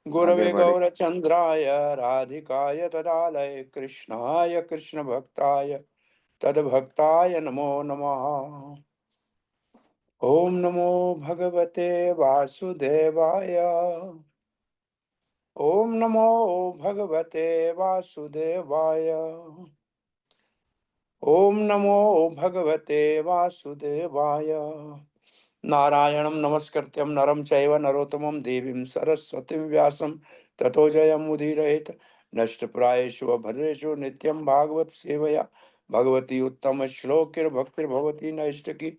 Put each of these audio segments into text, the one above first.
आगे गुरवे बढ़े। गौरचन्द्राय राधिकाय तदालय कृष्णाय कृष्णभक्ताय तद्भक्ताय नमो नमः। ॐ नमो भगवते वासुदेवाय। ॐ नमो भगवते वासुदेवाय। ॐ नमो भगवते वासुदेवाय। नारायणं नमस्कृत्यं नरं चैव नरोत्तमं देवीं सरस्वतीं व्यासं ततो जयमुदीरयेत्। नष्टप्रायेषु अभद्रेषु नित्यं भागवत सेवया भगवती उत्तमश्लोकिर्भक्तिर्भवती नैष्टिकी।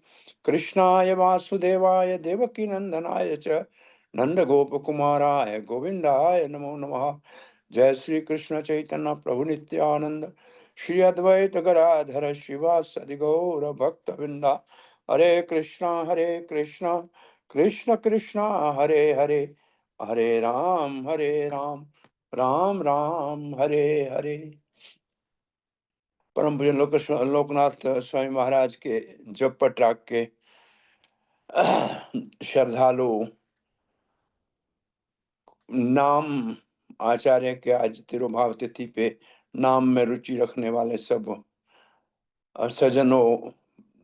कृष्णाय वासुदेवाय देवकीनन्दनाय च नन्दगोपकुमाराय गोविन्दाय नमो नमः। जय श्री कृष्ण चैतन्य प्रभु नित्यानंद श्री अद्वैत गदाधर शिवासदि गौर भक्तवृंदा। हरे कृष्णा कृष्ण कृष्णा हरे हरे, हरे राम राम राम हरे हरे। परम पूज्य लोकनाथ स्वामी महाराज के जप पट्राक के श्रद्धालु नाम आचार्य के आज तिरुभाव तिथि पे नाम में रुचि रखने वाले सब सज्जनों,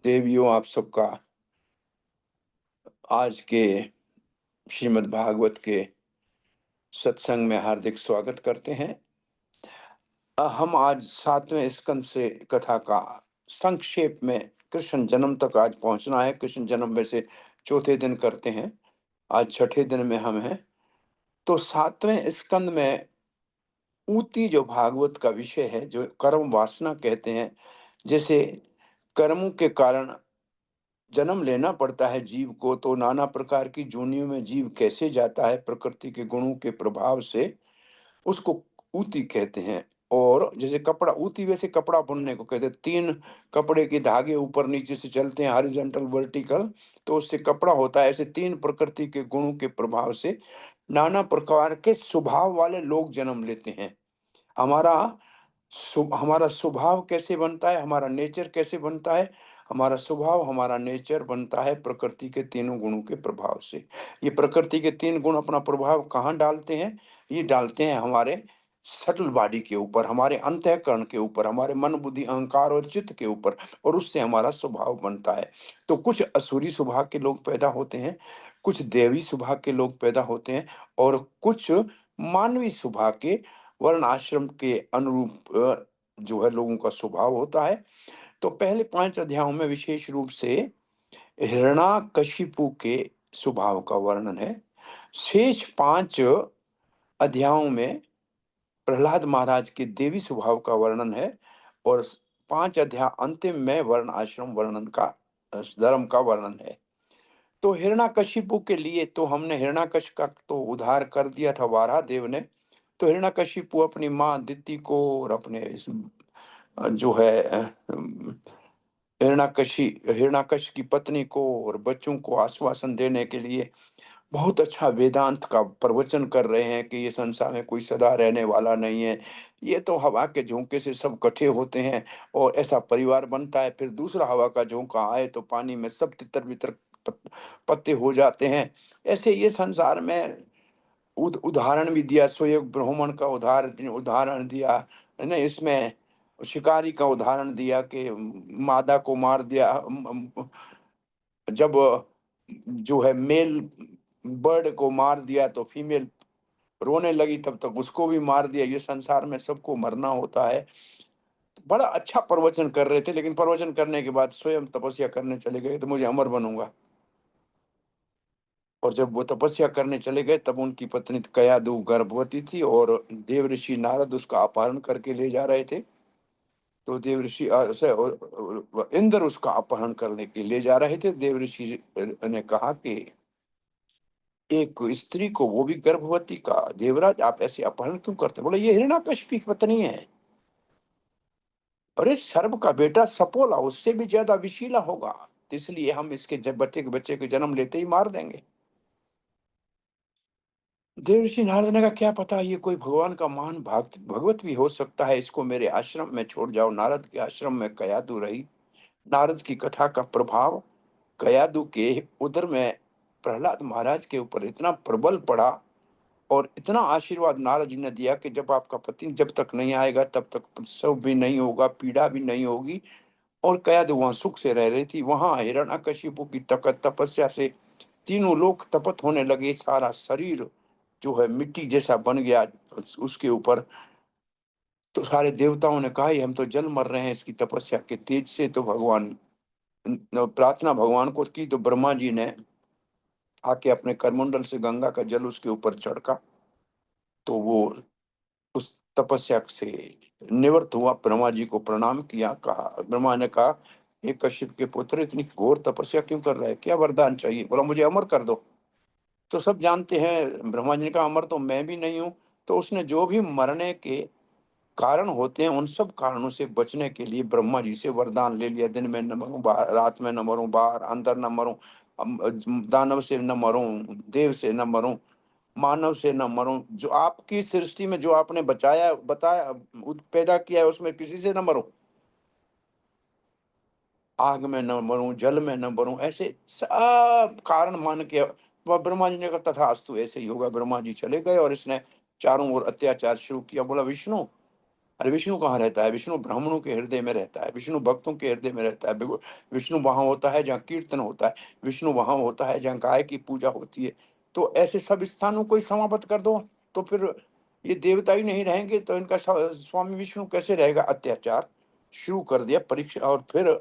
देवियों, आप सबका आज के श्रीमद् भागवत के सत्संग में हार्दिक स्वागत करते हैं। हम आज 7वें स्कंद से कथा का संक्षेप में कृष्ण जन्म तक आज पहुंचना है। कृष्ण जन्म में से चौथे दिन करते हैं, आज छठे दिन में हम हैं। तो 7वें स्कंद में ऊती जो भागवत का विषय है, जो कर्म वासना कहते हैं, जैसे कर्मों के कारण जन्म लेना पड़ता है जीव को, तो नाना प्रकार की जोनियों में जीव कैसे जाता है प्रकृति के गुणों के प्रभाव से, उसको ऊती कहते हैं। और जैसे कपड़ा ऊती, वैसे कपड़ा बुनने को कहते हैं। 3 कपड़े के धागे ऊपर नीचे से चलते हैं, हॉरिजॉन्टल वर्टिकल, तो उससे कपड़ा होता है। ऐसे 3 प्रकृति के गुणों के प्रभाव से नाना प्रकार के स्वभाव वाले लोग जन्म लेते हैं। हमारा हमारा स्वभाव कैसे बनता है, हमारा नेचर कैसे बनता है? हमारा स्वभाव, हमारा नेचर बनता है प्रकृति के तीनों गुणों के प्रभाव से। ये प्रकृति के 3 गुण अपना प्रभाव कहाँ डालते हैं? ये डालते हैं हमारे सटल बॉडी के ऊपर, हमारे अंतःकरण के ऊपर, हमारे मन, बुद्धि, अहंकार और चित्त के ऊपर, और उससे हमारा स्वभाव बनता है। तो कुछ असुरी स्वभाव के लोग पैदा होते हैं, कुछ दैवी स्वभाव के लोग पैदा होते हैं, और कुछ मानवीय स्वभाव के वर्ण आश्रम के अनुरूप जो है लोगों का स्वभाव होता है। तो पहले 5 अध्यायों में विशेष रूप से हिरण्याकशिपु के स्वभाव का वर्णन है। शेष 5 अध्यायों में प्रहलाद महाराज के देवी स्वभाव का वर्णन है, और 5 अध्याय अंतिम में वर्ण आश्रम वर्णन का धर्म का वर्णन है। तो हिरण्याकशिपु के लिए तो हमने हिरण्याकश का तो उद्धार कर दिया था वाराह देव ने। तो हिरण्याकशिपु अपनी माँ दिति को और अपने जो है हिरण्याकश की पत्नी को और बच्चों को आश्वासन देने के लिए बहुत अच्छा वेदांत का प्रवचन कर रहे हैं कि ये संसार में कोई सदा रहने वाला नहीं है। ये तो हवा के झोंके से सब इकट्ठे होते हैं और ऐसा परिवार बनता है। फिर दूसरा हवा का झोंका आए तो पानी में सब तितर-बितर पत्ते हो जाते हैं। ऐसे ये संसार में उदाहरण भी दिया। स्वयं ब्राह्मण का उदाहरण दिया है ना। इसमें शिकारी का उदाहरण दिया कि मादा को मार दिया। जब जो है मेल बर्ड को मार दिया तो फीमेल रोने लगी, तब तक उसको भी मार दिया। ये संसार में सबको मरना होता है। बड़ा अच्छा प्रवचन कर रहे थे, लेकिन प्रवचन करने के बाद स्वयं तपस्या करने चले गए तो मुझे अमर बनूंगा। और जब वो तपस्या करने चले गए तब उनकी पत्नी कयादु गर्भवती थी और देव ऋषि नारद उसका अपहरण करके ले जा रहे थे। तो देव ऋषि इंद्र उसका अपहरण करने के ले जा रहे थे। देव ऋषि ने कहा कि एक स्त्री को, वो भी गर्भवती का, देवराज आप ऐसे अपहरण क्यों करते? बोले ये हिरण्याकशिपु की पत्नी है। अरे सर्प का बेटा सपोला उससे भी ज्यादा विशीला होगा, तो इसलिए हम इसके जब बच्चे के जन्म लेते ही मार देंगे। देवर्षि नारद ने कहा क्या पता ये कोई भगवान का महान भक्त भगवत भी हो सकता है, इसको मेरे आश्रम में छोड़ जाओ। नारद के आश्रम में कयादु रही। नारद की कथा का प्रभाव कयादु के उदर में प्रहलाद महाराज के ऊपर इतना प्रबल पड़ा और इतना आशीर्वाद नारद जी ने दिया कि जब आपका पति जब तक नहीं आएगा तब तक प्रसव भी नहीं होगा, पीड़ा भी नहीं होगी। और कयादु वहाँ सुख से रह रही थी। वहाँ हिरण्यकशिपु की तपस्या से तीनों लोग तपत होने लगे, सारा शरीर जो है मिट्टी जैसा बन गया उसके ऊपर। तो सारे देवताओं ने कहा, "ये हम तो जल मर रहे हैं इसकी तपस्या के तेज से।" तो भगवान प्रार्थना भगवान को की, तो ब्रह्मा जी ने आके अपने करमुंडल से गंगा का जल उसके ऊपर छिड़का, तो वो उस तपस्या से निवृत्त हुआ। ब्रह्मा जी को प्रणाम किया, कहा ब्रह्मा ने कहा, "हे कश्यप के पुत्र, इतनी घोर तपस्या क्यों कर रहा है? क्या वरदान चाहिए?" बोला, "मुझे अमर कर दो।" तो सब जानते हैं, ब्रह्मा जी ने कहा, "अमर तो मैं भी नहीं हूँ।" तो उसने जो भी मरने के कारण होते हैं, उन सब कारणों से बचने के लिए ब्रह्मा जी से वरदान ले लिया, दिन में न मरूँ, बाहर रात में न मरूँ, बाहर अंदर न मरूँ, दानव से न मरूँ, देव से न मरूँ, मानव से न मरूँ। जो आपकी सृष्टि में जो आपने बचाया बताया पैदा किया है उसमें किसी से न मरूँ। आग में न मरूँ, जल में न मरूँ, ऐसे सब कारण मान के वह ब्रह्मा जी ने कहा, तथास्तु, ऐसे ही होगा। ब्रह्मा जी चले गए और इसने चारों ओर अत्याचार शुरू किया। बोला, विष्णु, अरे विष्णु कहाँ रहता है? विष्णु ब्राह्मणों के हृदय में रहता है, विष्णु भक्तों के हृदय में रहता है। विष्णु वहाँ होता है जहाँ कीर्तन होता है, विष्णु वहाँ होता है जहाँ गाय की पूजा होती है। तो ऐसे सब स्थानों को ही समाप्त कर दो, तो फिर ये देवता ही नहीं रहेंगे तो इनका स्वामी विष्णु कैसे रहेगा? अत्याचार शुरू कर दिया परीक्षा। और फिर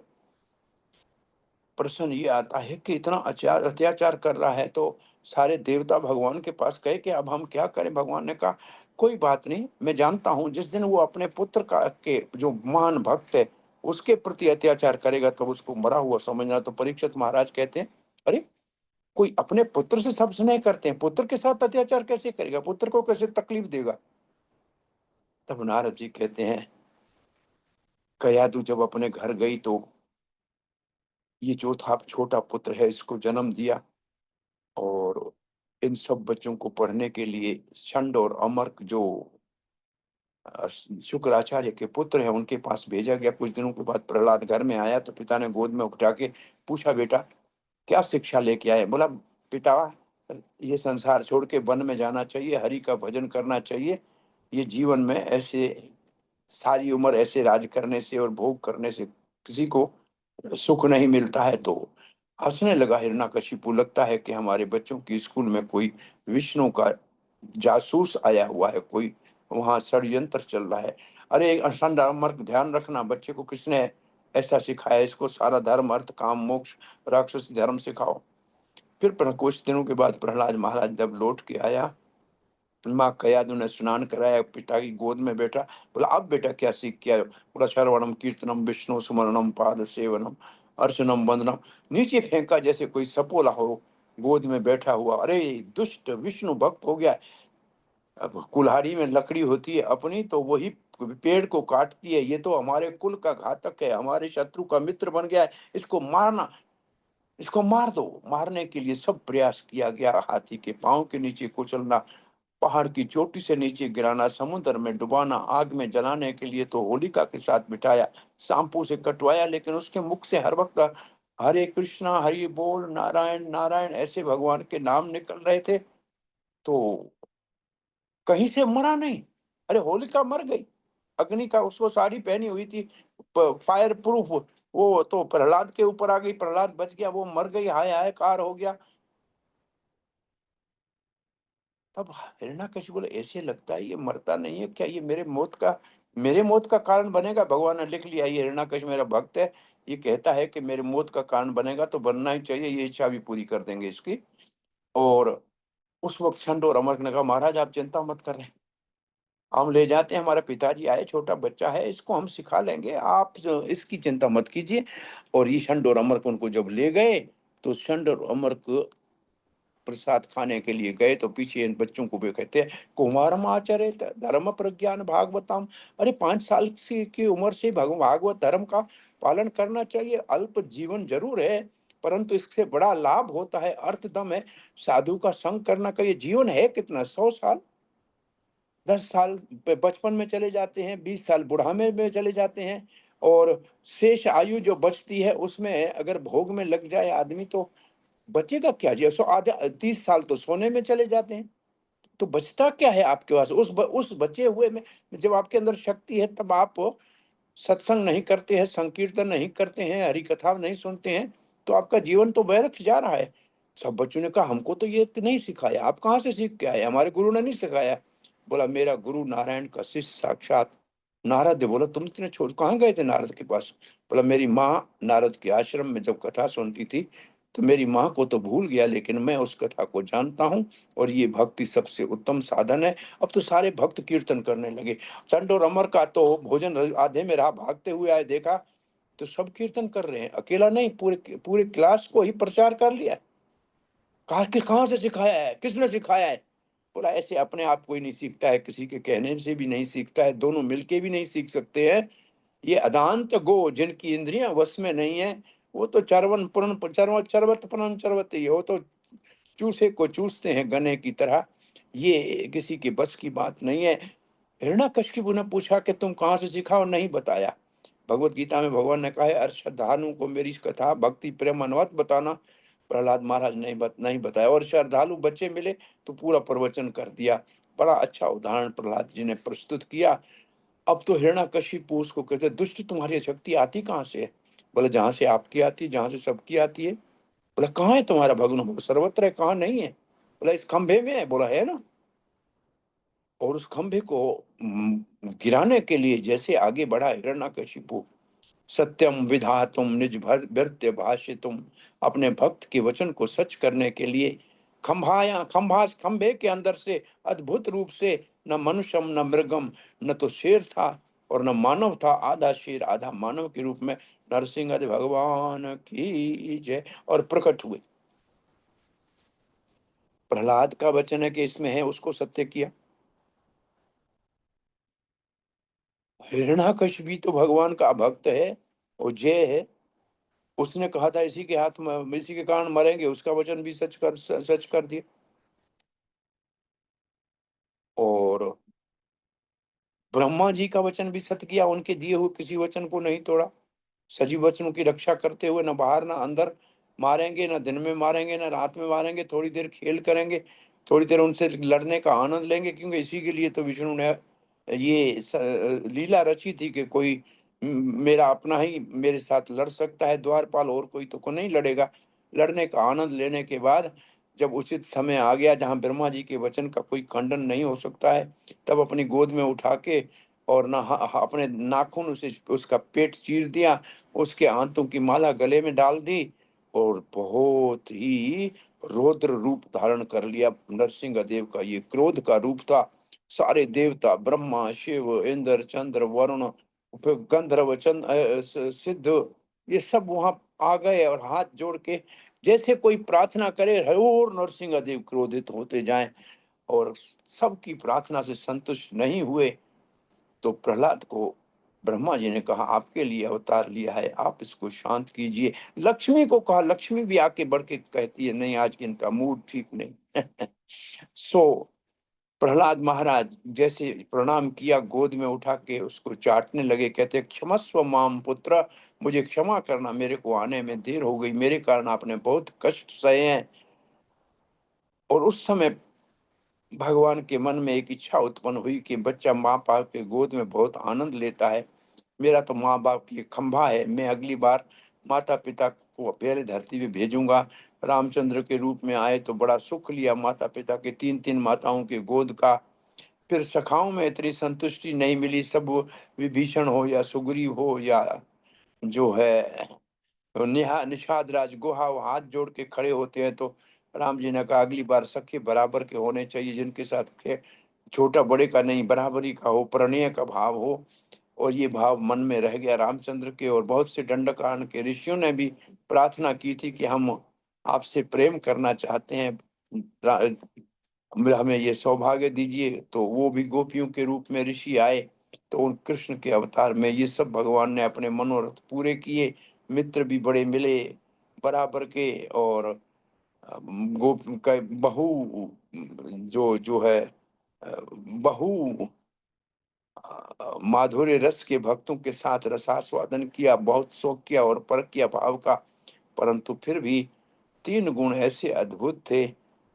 प्रश्न ये आता है कि इतना अत्याचार कर रहा है, तो सारे देवता भगवान के पास गए कि अब हम क्या करें? भगवान ने कहा, कोई बात नहीं, मैं जानता हूँ जिस दिन वो अपने पुत्र का के जो महान भक्त है उसके प्रति अत्याचार करेगा तब उसको मरा हुआ समझना। तो परीक्षित महाराज कहते हैं, अरे, कोई अपने पुत्र से सब स्नेह करते हैं, पुत्र के साथ अत्याचार कैसे करेगा? पुत्र को कैसे तकलीफ देगा? तब नारद जी कहते हैं, कयादु जब अपने घर गई तो ये जो था छोटा पुत्र है इसको जन्म दिया, और इन सब बच्चों को पढ़ने के लिए षंड और अमर्क जो शुक्राचार्य के पुत्र हैं उनके पास भेजा गया। कुछ दिनों के बाद प्रहलाद घर में आया तो पिता ने गोद में उठा के पूछा, बेटा क्या शिक्षा लेके आए? बोला, पिता, ये संसार छोड़ के वन में जाना चाहिए, हरि का भजन करना चाहिए। ये जीवन में ऐसे सारी उम्र ऐसे राज करने से और भोग करने से किसी को सुख नहीं मिलता है। तो हंसने लगा हिरण्यकशिपु, लगता है कि हमारे बच्चों की स्कूल में कोई विष्णु का जासूस आया हुआ है, कोई वहां षड्यंत्र चल रहा है। अरे मर्क, ध्यान रखना, बच्चे को किसने ऐसा सिखाया? इसको सारा धर्म, अर्थ, काम, मोक्ष, राक्षस धर्म सिखाओ। फिर कुछ दिनों के बाद प्रहलाद महाराज जब लौट के आया, माँ कयादु ने स्नान कराया, पिता की गोद में बैठा। बोला, अब बेटा क्या सीख के आए हो? बोला, श्रवणम कीर्तनम विष्णु सुमरणम पाद सेवनम अर्चनम वंदनम। नीचे फेंका जैसे कोई सपोला हो गोद में बैठा हुआ। अरे दुष्ट, विष्णु भक्त हो गया। अब कुल्हाड़ी में लकड़ी होती है अपनी, तो वही पेड़ को काटती है। ये तो हमारे कुल का घातक है, हमारे शत्रु का मित्र बन गया है, इसको मारना, इसको मार दो। मारने के लिए सब प्रयास किया गया, हाथी के पांव के नीचे कुचलना, पहाड़ की चोटी से नीचे गिराना, समुद्र में डुबाना, आग में जलाने के लिए तो होलिका के साथ बिठाया, सांपों से कटवाया, लेकिन उसके मुख से हर वक्त हरे कृष्णा, हरि बोल, नारायण नारायण ऐसे भगवान के नाम निकल रहे थे। तो कहीं से मरा नहीं। अरे होलिका मर गई, अग्नि का उसको साड़ी पहनी हुई थी, फायर प्रूफ, वो तो प्रहलाद के ऊपर आ गई, प्रहलाद बच गया, वो मर गई, हाय हायकार हो गया। तब हिरण्यकशिपु बोले, ऐसे लगता है ये मरता नहीं है, क्या ये मेरे मौत का कारण बनेगा? भगवान ने लिख लिया, ये हिरण्यकशिपु मेरा भक्त है, ये कहता है कि मेरे मौत का कारण बनेगा, तो बनना ही चाहिए, ये इच्छा भी पूरी कर देंगे इसकी। और उस वक्त छंड और अमर ने कहा, महाराज आप चिंता मत करें, हम ले जाते हैं, हमारे पिताजी आए, छोटा बच्चा है, इसको हम सिखा लेंगे, आप जो इसकी चिंता मत कीजिए। और ये छंड और अमर को उनको जब ले गए, तो छंड और अमर को प्रसाद खाने के लिए गए, तो पीछे इन बच्चों को भी कहते हैं, कुमारम आचरेत धर्म प्रज्ञान भागवतम। अरे 5 साल की उम्र से भागवत धर्म का पालन करना चाहिए। अल्प जीवन जरूर है, परंतु इससे बड़ा लाभ होता है, अर्थदम है। साधु का संग करना का ये जीवन है कितना, 100 साल, 10 साल बचपन में चले जाते हैं, 20 साल बुढ़ापे में चले जाते हैं, और शेष आयु जो बचती है उसमें अगर भोग में लग जाए आदमी तो बचेगा क्या जी? सो आधे 30 साल तो सोने में चले जाते हैं। तो बचता क्या है आपके पास? उस बचे हुए में जब आपके अंदर शक्ति है, तब आप सत्संग नहीं करते हैं, संकीर्तन नहीं करते हैं, हरि कथा नहीं सुनते हैं, तो आपका जीवन तो व्यर्थ जा रहा है। सब बच्चों ने कहा, हमको तो ये नहीं सिखाया। आप कहाँ से सीख के आए? हमारे गुरु ने नहीं सिखाया। बोला, मेरा गुरु नारायण का शिष्य साक्षात नारद है। बोला, तुम इतने छोड़ कहाँ गए थे नारद के पास? बोला, मेरी माँ नारद के आश्रम में जब कथा सुनती थी, तो मेरी माँ को तो भूल गया, लेकिन मैं उस कथा को जानता हूँ, और ये भक्ति सबसे उत्तम साधन है। अब तो सारे भक्त कीर्तन करने लगे। चंड और अमर का तो भोजन आधे में रहा, भागते हुए आए, देखा तो सब कीर्तन कर रहे हैं, अकेला नहीं, पूरे पूरे क्लास को ही प्रचार कर लिया। कहा कि कहाँ से सिखाया है, किसने सिखाया है? बोला, ऐसे अपने आप कोई नहीं सीखता है, किसी के कहने से भी नहीं सीखता है, दोनों मिलके भी नहीं सीख सकते हैं। ये अदांत गो जिनकी इंद्रियां वश में नहीं है, वो तो चरवन पुरन चरव चरवत पुनः चरवत ही, वो तो चूसे को चूसते हैं गने की तरह। ये किसी के बस की बात नहीं है। हिरण्यकशिपु ने पूछा कि तुम कहाँ से सीखा, और नहीं बताया। भगवत गीता में भगवान ने कहा है, श्रद्धालुओं को मेरी कथा भक्ति प्रेम अनुवत बताना। प्रहलाद महाराज ने नहीं बताया, और श्रद्धालु बच्चे मिले तो पूरा प्रवचन कर दिया। बड़ा अच्छा उदाहरण प्रहलाद जी ने प्रस्तुत किया। अब तो हिरण्यकशिपु उसको कहते, दुष्ट तुम्हारी शक्ति आती कहाँ से है? बोले, जहाँ से आपकी आती है, जहाँ से सबकी आती है। बोला, कहाँ है तुम्हारा भगवान? बोला, सर्वत्र है, कहाँ नहीं है? बोला, इस खंभे में है। बोला, है ना। और उस खंभे को गिराने के लिए जैसे आगे बढ़ा हिरण्यकशिपु, सत्यम विधातुम निज भर भृत्य भाषितुम, अपने भक्त के वचन को सच करने के लिए खंभे के अंदर से अद्भुत रूप से, न मनुष्यम न मृगम, न तो शेर था और न मानव था, आधा शेर आधा मानव के रूप में नरसिंह आदि भगवान की जय, और प्रकट हुए। प्रहलाद का वचन है कि इसमें है, उसको सत्य किया। हिरण्यकशिपु तो भगवान का भक्त है और जय है। उसने कहा था इसी के हाथ में, इसी के कारण मरेंगे, उसका वचन भी सच कर दिया। और ब्रह्मा जी का वचन भी सत्य किया, उनके दिए हुए किसी वचन को नहीं तोड़ा। सजीव वचनों की रक्षा करते हुए, न बाहर न अंदर मारेंगे, न दिन में मारेंगे, न रात में मारेंगे, थोड़ी देर खेल करेंगे, थोड़ी देर उनसे लड़ने का आनंद लेंगे, क्योंकि इसी के लिए तो विष्णु ने ये लीला रची थी कि कोई मेरा अपना ही मेरे साथ लड़ सकता है द्वारपाल, और कोई तो को नहीं लड़ेगा। लड़ने का आनंद लेने के बाद जब उचित समय आ गया, जहाँ ब्रह्मा जी के वचन का कोई खंडन नहीं हो सकता है, तब अपनी गोद में उठा के और ना अपने नाखून से उसका पेट चीर दिया, उसके आंतों की माला गले में डाल दी, और बहुत ही रौद्र रूप धारण कर लिया। नरसिंह देव का ये क्रोध का रूप था। सारे देवता ब्रह्मा शिव इंद्र चंद्र वरुण फिर गंधर्व सिद्ध, ये सब वहां आ गए, और हाथ जोड़ के जैसे कोई प्रार्थना करे, और नरसिंह देव क्रोधित होते जाएं, और सबकी प्रार्थना से संतुष्ट नहीं हुए, तो प्रहलाद को ब्रह्मा जी ने कहा, आपके लिए अवतार लिया है, आप इसको शांत कीजिए। लक्ष्मी को कहा, लक्ष्मी भी आके बढ़ के कहती है, नहीं आज इनका मूड ठीक नहीं। सो प्रहलाद महाराज जैसे प्रणाम किया, गोद में उठा के उसको चाटने लगे, कहते, क्षमस्व माम पुत्र, मुझे क्षमा करना, मेरे को आने में देर हो गई, मेरे कारण आपने बहुत कष्ट सहे हैं। और उस समय भगवान के मन में एक इच्छा उत्पन्न हुई कि बच्चा माँ बाप के गोद में बहुत आनंद लेता है, मेरा तो माँ बाप ये खंभा है, मैं अगली बार माता पिता को पहले धरती पे भेजूंगा। रामचंद्र के रूप में आए तो बड़ा सुख लिया माता पिता के, तीन तीन माताओं के गोद का। फिर सखाओं में इतनी संतुष्टि नहीं मिली, सब विभीषण हो या सुग्रीव हो या जो है तो निषाद राज गुहा, वो हाथ जोड़ के खड़े होते हैं, तो राम जी ने कहा, अगली बार सखे बराबर के होने चाहिए, जिनके साथ छोटा बड़े का नहीं, बराबरी का हो, प्रणय का भाव हो। और ये भाव मन में रह गया रामचंद्र के, और बहुत से दंडकारण के ऋषियों ने भी प्रार्थना की थी कि हम आपसे प्रेम करना चाहते हैं, हमें ये सौभाग्य दीजिए। तो वो भी गोपियों के रूप में ऋषि आए, तो उन कृष्ण के अवतार में ये सब भगवान ने अपने मनोरथ पूरे किए। मित्र भी बड़े मिले बराबर के, और गोप का बहु जो जो है बहु माधुर्य रस के भक्तों के साथ रसास्वादन किया, बहुत शौक किया और परख किया भाव का। परंतु फिर भी तीन गुण ऐसे अद्भुत थे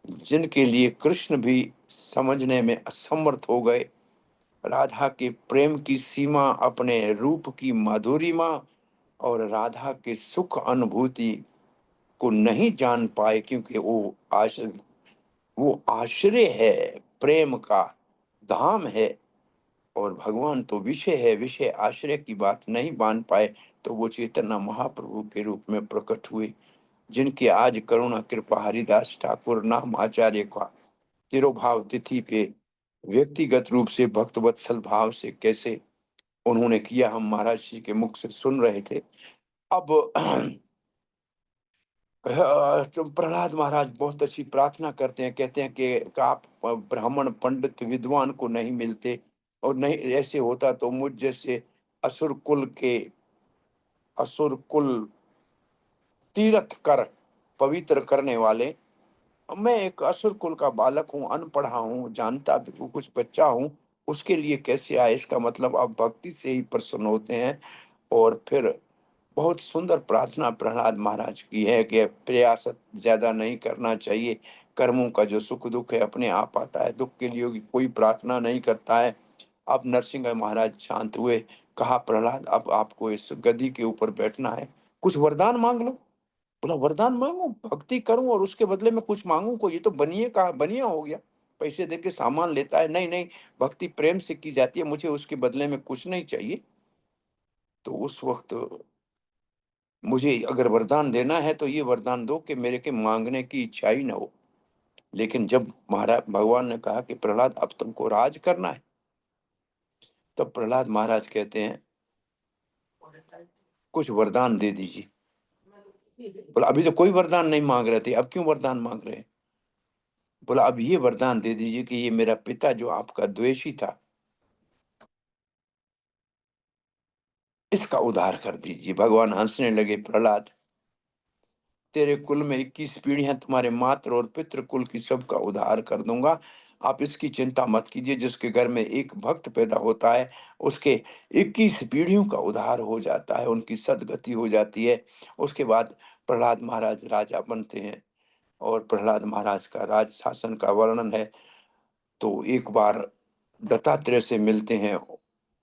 जिनके लिए कृष्ण भी समझने में असमर्थ हो गए। राधा के प्रेम की सीमा, अपने रूप की माधुरिमा और राधा के सुख अनुभूति को नहीं जान पाए, क्योंकि वो आश्रय है, प्रेम का धाम है। और भगवान तो विषय है, विषय आश्रय की बात नहीं मान पाए, तो वो चैतन्य महाप्रभु के रूप में प्रकट हुए, जिनके आज करुणा कृपा हरिदास ठाकुर नाम आचार्य का तिरुभाव तिथि पे व्यक्तिगत रूप से भक्त वत्सल भाव से कैसे उन्होंने किया, हम महाराज जी के मुख से सुन रहे थे। अब तो प्रहलाद महाराज बहुत अच्छी प्रार्थना करते हैं, कहते हैं कि आप ब्राह्मण पंडित विद्वान को नहीं मिलते, और नहीं ऐसे होता तो मुझ जैसे असुर कुल के असुर कुल तीर्थ कर पवित्र करने वाले, मैं एक असुर कुल का बालक हूँ, अनपढ़ा हूँ, जानता भी हूँ, कुछ बच्चा हूँ, उसके लिए कैसे आए? इसका मतलब आप भक्ति से ही प्रसन्न होते हैं। और फिर बहुत सुंदर प्रार्थना प्रहलाद महाराज की है कि प्रयास ज्यादा नहीं करना चाहिए, कर्मों का जो सुख दुख है अपने आप आता है, दुख के लिए कोई प्रार्थना नहीं करता है। अब नरसिंह महाराज शांत हुए, कहा प्रहलाद अब आपको इस गद्दी के ऊपर बैठना है, कुछ वरदान मांग लो। बोला वरदान मांगू, भक्ति करूं और उसके बदले में कुछ मांगू? को ये तो बनिए का बनिया हो गया, पैसे दे के सामान लेता है। नहीं नहीं, भक्ति प्रेम से की जाती है, मुझे उसके बदले में कुछ नहीं चाहिए। तो उस वक्त मुझे अगर वरदान देना है तो ये वरदान दो कि मेरे के मांगने की इच्छा ही ना हो। लेकिन जब महाराज भगवान ने कहा कि प्रहलाद अब तुमको राज करना है, तब प्रहलाद महाराज कहते हैं कुछ वरदान दे दीजिए। बोला अभी तो कोई वरदान नहीं मांग रहे थे, अब क्यों वरदान मांग रहे हैं? बोला अब ये वरदान दे दीजिए कि ये मेरा पिता जो आपका द्वेषी था, इसका उद्धार कर दीजिए। भगवान हंसने लगे, प्रहलाद तेरे कुल में 21 पीढ़ियां, तुम्हारे मात्र और पितृ कुल की सबका उद्धार कर दूंगा। आप इसकी चिंता मत कीजिए, जिसके घर में एक भक्त पैदा होता है उसके 21 पीढ़ियों का उद्धार हो जाता है, उनकी सदगति हो जाती है। उसके बाद प्रहलाद महाराज राजा बनते हैं, और प्रहलाद महाराज का राज शासन का वर्णन है। तो एक बार दत्तात्रेय से मिलते हैं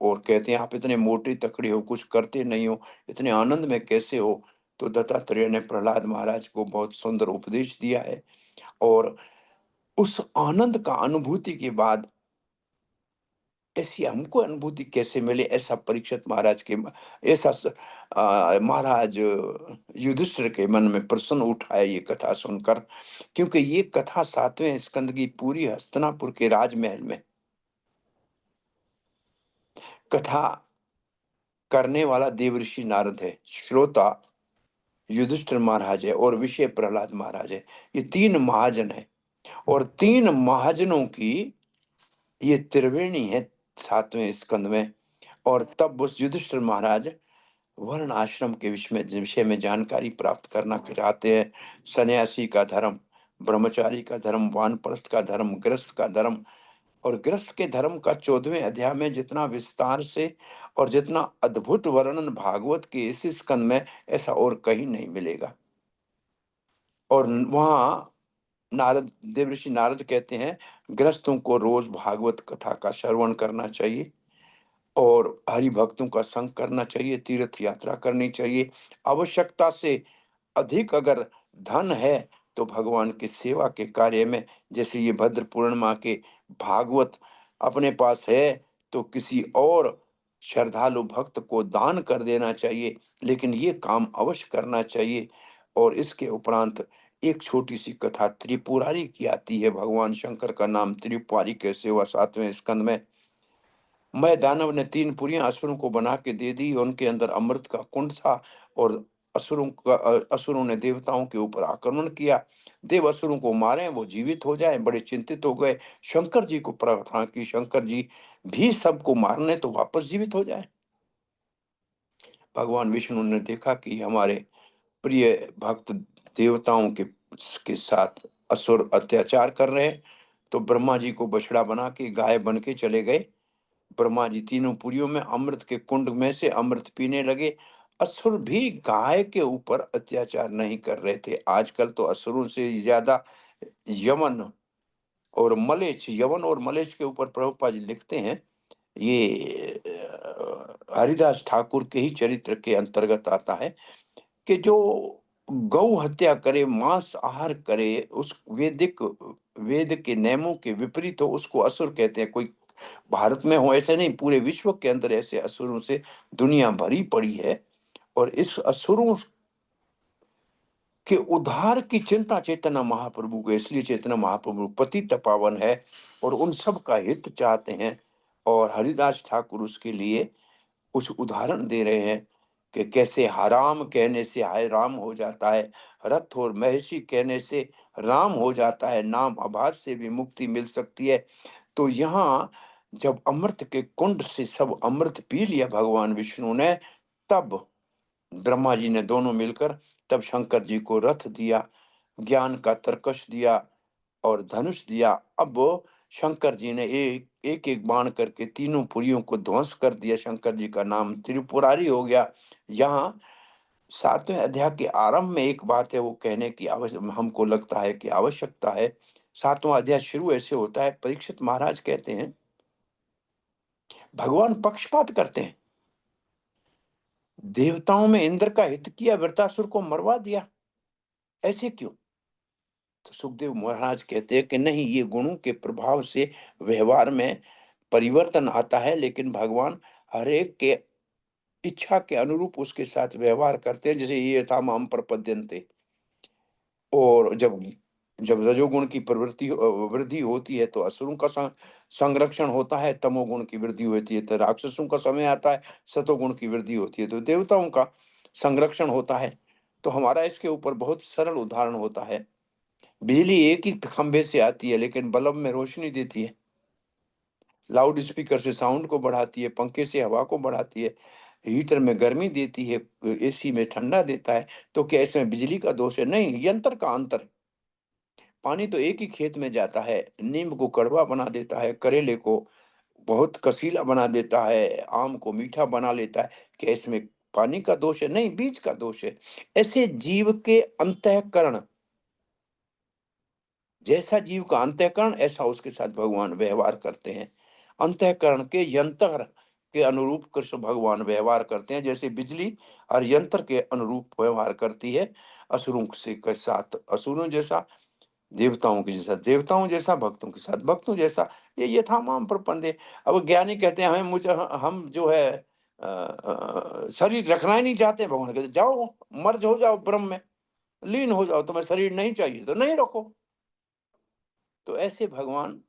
और कहते हैं आप इतने मोटे तकड़े हो, कुछ करते नहीं हो, इतने आनंद में कैसे हो? तो दत्तात्रेय ने प्रहलाद महाराज को बहुत सुंदर उपदेश दिया है। और उस आनंद का अनुभूति के बाद ऐसी हमको अनुभूति कैसे मिले, ऐसा परीक्षित महाराज के ऐसा महाराज युधिष्ठिर के मन में प्रश्न उठाया ये कथा सुनकर। क्योंकि ये कथा 7वें स्कंद की पूरी हस्तिनापुर के राजमहल में कथा करने वाला देवर्षि नारद है, श्रोता युधिष्ठिर महाराज है, और विषय प्रहलाद महाराज है। ये 3 महाजन है, और 3 महाजनों की ये त्रिवेणी है 7वें स्कंद में। और तब उस युधिष्ठिर महाराज वर्ण आश्रम के विषय में जानकारी प्राप्त करना चाहते हैं। सन्यासी का धर्म, ब्रह्मचारी का धर्म, वानप्रस्थ का धर्म, गृहस्थ का धर्म। और गृहस्थ के धर्म का 14वें अध्याय में जितना विस्तार से और जितना अद्भुत वर्णन भागवत के इस स्कंद में, ऐसा और कहीं नहीं मिलेगा। और वहाँ नारद देवर्षि नारद कहते हैं गृहस्थों को रोज भागवत कथा का श्रवण करना चाहिए, और हरि भक्तों का संग करना चाहिए, तीर्थ यात्रा करनी चाहिए। आवश्यकता से अधिक अगर धन है तो भगवान की सेवा के कार्य में, जैसे ये भद्र पूर्णिमा के भागवत अपने पास है तो किसी और श्रद्धालु भक्त को दान कर देना चाहिए, लेकिन ये काम अवश्य करना चाहिए। और इसके उपरांत एक छोटी सी कथा त्रिपुरारी की आती है, भगवान शंकर का नाम त्रिपुरारी के सेवा 7वें स्कंद में। मैं दानव ने 3 पुरियां असुरों को बना के दे दी, उनके अंदर अमृत का कुंड था, और असुरों ने देवताओं के ऊपर आक्रमण किया। देव असुरों को मारे, वो जीवित हो जाए, बड़े चिंतित हो गए। शंकर जी को प्रार्थना की, शंकर जी भी सबको मारने तो वापस जीवित हो जाए। भगवान विष्णु ने देखा कि हमारे प्रिय भक्त देवताओं के साथ असुर अत्याचार कर रहे हैं, तो ब्रह्मा जी को बछड़ा बना के गाय बन के चले गए। ब्रह्मा जी तीनों पुरियों में अमृत के कुंड में से अमृत पीने लगे। असुर भी गाय के ऊपर अत्याचार नहीं कर रहे थे। आजकल तो असुरों से ज्यादा यमन और मलेच्छ, यवन और मलेच्छ के ऊपर प्रभुपाद जी लिखते हैं। ये हरिदास ठाकुर के ही चरित्र के अंतर्गत आता है कि जो गौ हत्या करे, मांस आहार करे, उस वेद के नियमों के विपरीत हो, उसको असुर कहते हैं। कोई भारत में हो ऐसे नहीं, पूरे विश्व के अंदर ऐसे असुरों से दुनिया भरी पड़ी है। और इस असुरों के उद्धार की चिंता चैतन्य महाप्रभु को, इसलिए चैतन्य महाप्रभु पतित पावन है और उन सब का हित चाहते हैं। और हरिदास ठाकुर उसके लिए कुछ उदाहरण दे रहे हैं कि कैसे हराम कहने से हाय राम हो जाता है, रथ और महिषी कहने से राम हो जाता है, नाम आभास से भी मुक्ति मिल सकती है। तो यहाँ जब अमृत के कुंड से सब अमृत पी लिया भगवान विष्णु ने, तब ब्रह्मा जी ने दोनों मिलकर तब शंकर जी को रथ दिया, ज्ञान का तरकश दिया और धनुष दिया। अब शंकर जी ने एक एक एक बाण करके तीनों पुरियों को ध्वंस कर दिया। शंकर जी का नाम त्रिपुरारी हो गया। यहाँ 7वें अध्याय के आरंभ में एक बात है, वो कहने की हमको लगता है कि आवश्यकता है। 7वां अध्याय शुरू ऐसे होता है, परीक्षित महाराज कहते हैं भगवान पक्षपात करते हैं। देवताओं में इंद्र का हित किया, वृत्रासुर को मरवा दिया, ऐसे क्यों? तो सुखदेव महाराज कहते हैं कि नहीं, ये गुणों के प्रभाव से व्यवहार में परिवर्तन आता है, लेकिन भगवान हर एक के इच्छा के अनुरूप उसके साथ व्यवहार करते हैं। जैसे ये था माम प्रपद्यन्ते, और जब जब रजोगुण की प्रवृत्ति वृद्धि होती है तो असुरों का संरक्षण होता है, तमोगुण की वृद्धि होती है तो राक्षसों का समय आता है, सतोगुण की वृद्धि होती है तो देवताओं का संरक्षण होता है। तो हमारा इसके ऊपर बहुत सरल उदाहरण होता है। बिजली एक ही खंभे से आती है, लेकिन बल्ब में रोशनी देती है, लाउड स्पीकर से साउंड को बढ़ाती है, पंखे से हवा को बढ़ाती है, हीटर में गर्मी देती है, एसी में ठंडा देता है। तो क्या इसमें बिजली का दोष है? नहीं, यंत्र का अंतर है। पानी तो एक ही खेत में जाता है, नीम को कड़वा बना देता है, करेले को बहुत कसीला बना देता है, आम को मीठा बना लेता है। क्या इसमें पानी का दोष है? नहीं, बीज का दोष है। ऐसे जीव के अंतःकरण, जैसा जीव का अंतःकरण ऐसा उसके साथ भगवान व्यवहार करते हैं। अंतःकरण के यंत्र के अनुरूप कृष्ण भगवान व्यवहार करते हैं, जैसे बिजली और यंत्र के अनुरूप व्यवहार करती है। असुरों से के साथ असुरों जैसा, देवताओं के जैसा देवताओं जैसा, भक्तों के साथ भक्तों जैसा। ये यथामाम प्रपंच। अब ज्ञानी कहते हैं हमें मुझे हम जो है शरीर रखना ही नहीं चाहते। भगवान कहते जाओ, मर्ज हो जाओ, ब्रह्म में लीन हो जाओ, तुम्हें शरीर नहीं चाहिए तो नहीं रखो। तो ऐसे भगवान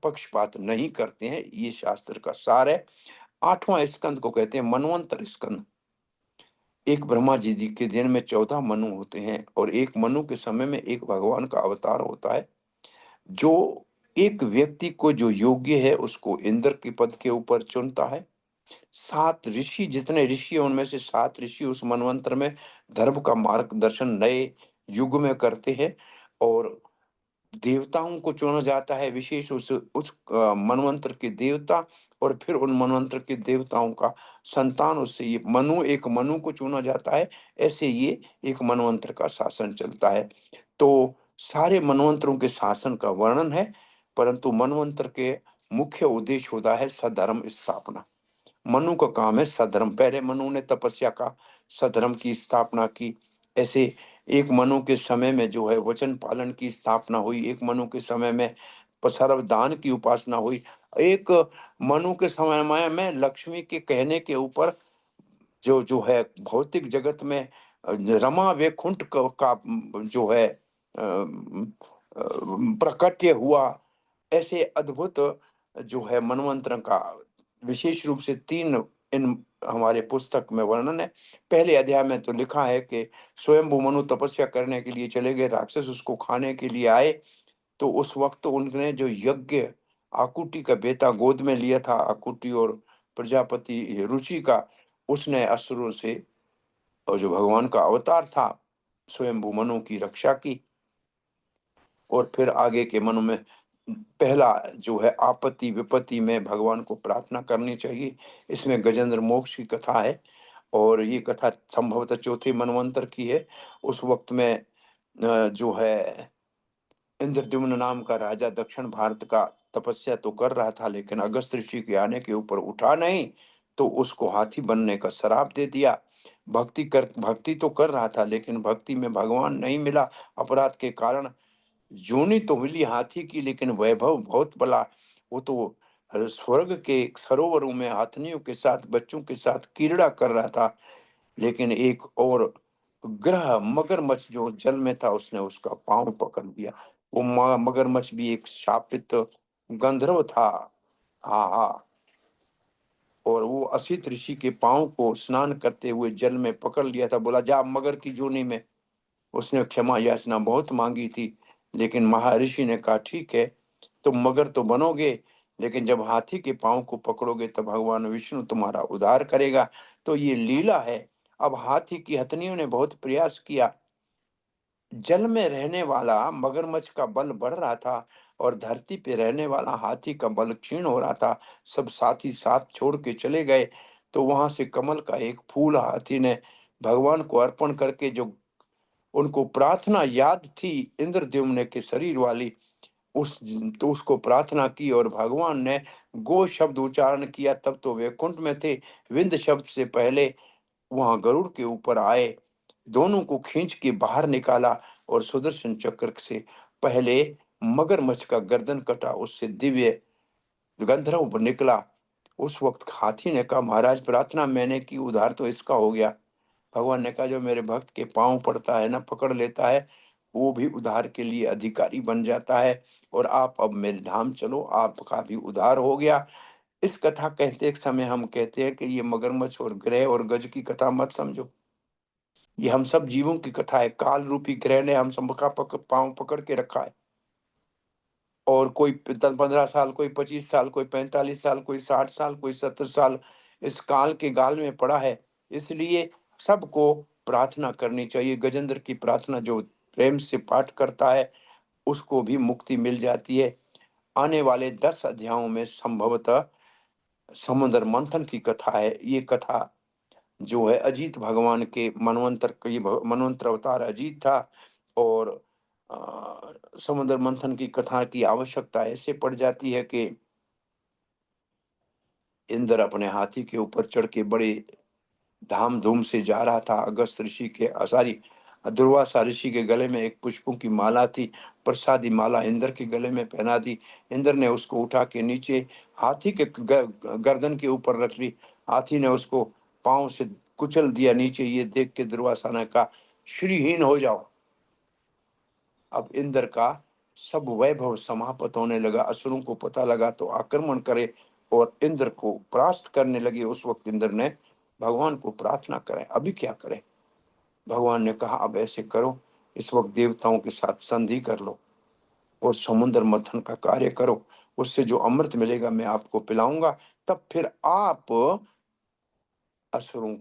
पक्षपात नहीं करते हैं, ये शास्त्र का सार है। 8वां स्कंद को कहते हैं मनवंतर स्कंद। एक ब्रह्मा जी के दिन में 14 मनु होते हैं और एक मनु के समय में एक भगवान का अवतार होता है, जो एक व्यक्ति को जो योग्य है उसको इंद्र के पद के ऊपर चुनता है। 7 ऋषि, जितने ऋषि हैं उनमें से 7 ऋषि उस मनवंतर में धर्म का मार्गदर्शन नए युग में करते हैं। और देवताओं को चुना जाता है, विशेष उस मनवंतर के देवता, और फिर उन मनवंतर के देवताओं का संतान, उससे ये मनु, एक मनु को चुना जाता है। ऐसे ये एक मनवंतर का शासन चलता है। तो सारे मनवंतरों के शासन का वर्णन है, परंतु मनवंतर के मुख्य उद्देश्य होता है सधर्म स्थापना। मनु का काम है सधर्म। पहले मनु ने तपस्या का सधर्म की स्थापना की। ऐसे एक मनु के समय में जो है वचन पालन की स्थापना हुई, एक मनु के समय में सर्वदान की उपासना हुई, एक मनु के समय में लक्ष्मी के कहने के ऊपर जो जो है भौतिक जगत में रमा वैकुंठ का जो है प्रकट्य हुआ। ऐसे अद्भुत जो है मनवंतर का विशेष रूप से 3 इन हमारे पुस्तक में वर्णन है। पहले अध्याय में तो लिखा है कि स्वयंभू मनु तपस्या करने के लिए चले गए, राक्षस उसको खाने के लिए आए। तो उस वक्त उन्होंने जो यज्ञ आकुति का बेटा गोद में लिया था, आकुति और प्रजापति रुचि का, उसने असुरों से, और जो भगवान का अवतार था, स्वयंभू मनु की रक्षा की। और फिर आगे के मनु में पहला जो है आपत्ति विपत्ति में भगवान को प्रार्थना करनी चाहिए। इसमें गजेंद्र मोक्ष की कथा है और ये कथा संभवतः चौथे मनवंतर की है। उस वक्त में जो है इंद्रद्युम्न नाम का राजा दक्षिण भारत का तपस्या तो कर रहा था, लेकिन अगस्त ऋषि के आने के ऊपर उठा नहीं, तो उसको हाथी बनने का श्राप दे दिया। भक्ति तो कर रहा था, लेकिन भक्ति में भगवान नहीं मिला। अपराध के कारण योनि तो मिली हाथी की, लेकिन वैभव बहुत बड़ा। वो तो स्वर्ग के सरोवरों में हाथियों के साथ, बच्चों के साथ क्रीड़ा कर रहा था। लेकिन एक और ग्रह मगरमच्छ जो जल में था, उसने उसका पाँव पकड़ लिया। वो मगरमच्छ भी एक शापित गंधर्व था। हाँ हाँ। और वो असित ऋषि के पाँव को स्नान करते हुए जल में पकड़ लिया था। बोला, जा मगर की जोनी में। उसने क्षमा याचना बहुत मांगी थी, लेकिन महर्षि ने कहा, ठीक है, तुम मगर तो बनोगे, लेकिन जब हाथी के पाँव को पकड़ोगे तब भगवान विष्णु तुम्हारा उद्धार करेगा। तो ये लीला है। अब हाथी की हथनियों ने बहुत प्रयास किया। जल में रहने वाला मगरमच्छ का बल बढ़ रहा था और धरती पे रहने वाला हाथी का बल क्षीण हो रहा था। सब साथी साथ छोड़ के चले गए। तो वहां से कमल का एक फूल हाथी ने भगवान को अर्पण करके, जो उनको प्रार्थना याद थी इंद्रद्युम्न के शरीर वाली, उस तो उसको प्रार्थना की और भगवान ने गो शब्द उच्चारण किया। तब तो वैकुंठ में थे। विंद शब्द से पहले वहां गरुड़ के ऊपर आए, दोनों को खींच के बाहर निकाला और सुदर्शन चक्र से पहले मगरमच्छ का गर्दन कटा, उससे दिव्य गंधर्व निकला। उस वक्त हाथी ने कहा, महाराज प्रार्थना मैंने की, उद्धार तो इसका हो गया। भगवान ने कहा, जो मेरे भक्त के पांव पड़ता है ना, पकड़ लेता है, वो भी उद्धार के लिए अधिकारी बन जाता है। और आप अब मेरे धाम चलो, आपका भी उद्धार हो गया। इस कथा कहते समय हम कहते हैं कि ये मगरमच्छ और ग्रह और गज की कथा मत समझो। ये हम सब जीवों की कथा है। काल रूपी ग्रह ने हम सबका पांव पकड़ के रखा है। और कोई 15 साल, कोई 25 साल, कोई 45 साल, कोई 60 साल, कोई 70 साल इस काल के गाल में पड़ा है। इसलिए सबको प्रार्थना करनी चाहिए। गजेंद्र की प्रार्थना जो प्रेम से पाठ करता है, उसको भी मुक्ति मिल जाती है। आने वाले 10 अध्यायों में संभवतः समुद्र मंथन की कथा है। ये कथा जो है अजीत भगवान के मनवंतर, ये मनवंतर अवतार अजीत था। और समुद्र मंथन की कथा की आवश्यकता ऐसे पड़ जाती है कि इंद्र अपने हाथी के ऊपर चढ़ के बड़े धाम धूम से जा रहा था। अगस्त ऋषि के सॉरी दुर्वासा ऋषि के गले में एक पुष्पों की माला थी। प्रसादी माला इंद्र के गले में पहना दी। इंद्र ने उसको उठा के नीचे हाथी के गर्दन के ऊपर रख ली। हाथी ने उसको पांव से कुचल दिया नीचे। ये देख के दुर्वासा ने कहा, श्रीहीन हो जाओ। अब इंद्र का सब वैभव समाप्त होने लगा। असुरों को पता लगा तो आक्रमण करे और इंद्र को परास्त करने लगे। उस वक्त इंद्र ने भगवान को प्रार्थना करें, अभी क्या करें। भगवान ने कहा, अब ऐसे करो, इस वक्त देवताओं के साथ संधि कर लो और समुद्र मंथन का कार्य करो। उससे जो अमृत मिलेगा मैं आपको पिलाऊंगा। तब फिर आप असुरों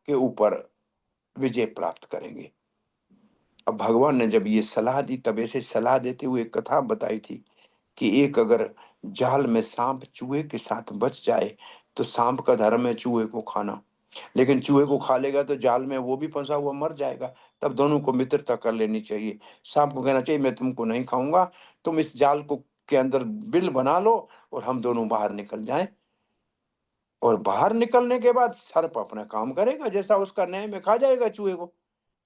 के ऊपर विजय प्राप्त करेंगे। अब भगवान ने जब ये सलाह दी, तब ऐसे सलाह देते हुए एक कथा बताई थी कि एक अगर जाल में सांप चूहे के साथ बच जाए, तो सांप का धर्म है चूहे को खाना, लेकिन चूहे को खा लेगा तो जाल में वो भी फंसा हुआ मर जाएगा। तब दोनों को मित्रता कर लेनी चाहिए। सांप को कहना चाहिए, मैं तुमको नहीं खाऊंगा, तुम इस जाल को के अंदर बिल बना लो और हम दोनों बाहर निकल जाएं। और बाहर निकलने के बाद सर्प अपना काम करेगा, जैसा उसका न्याय में खा जाएगा चूहे को।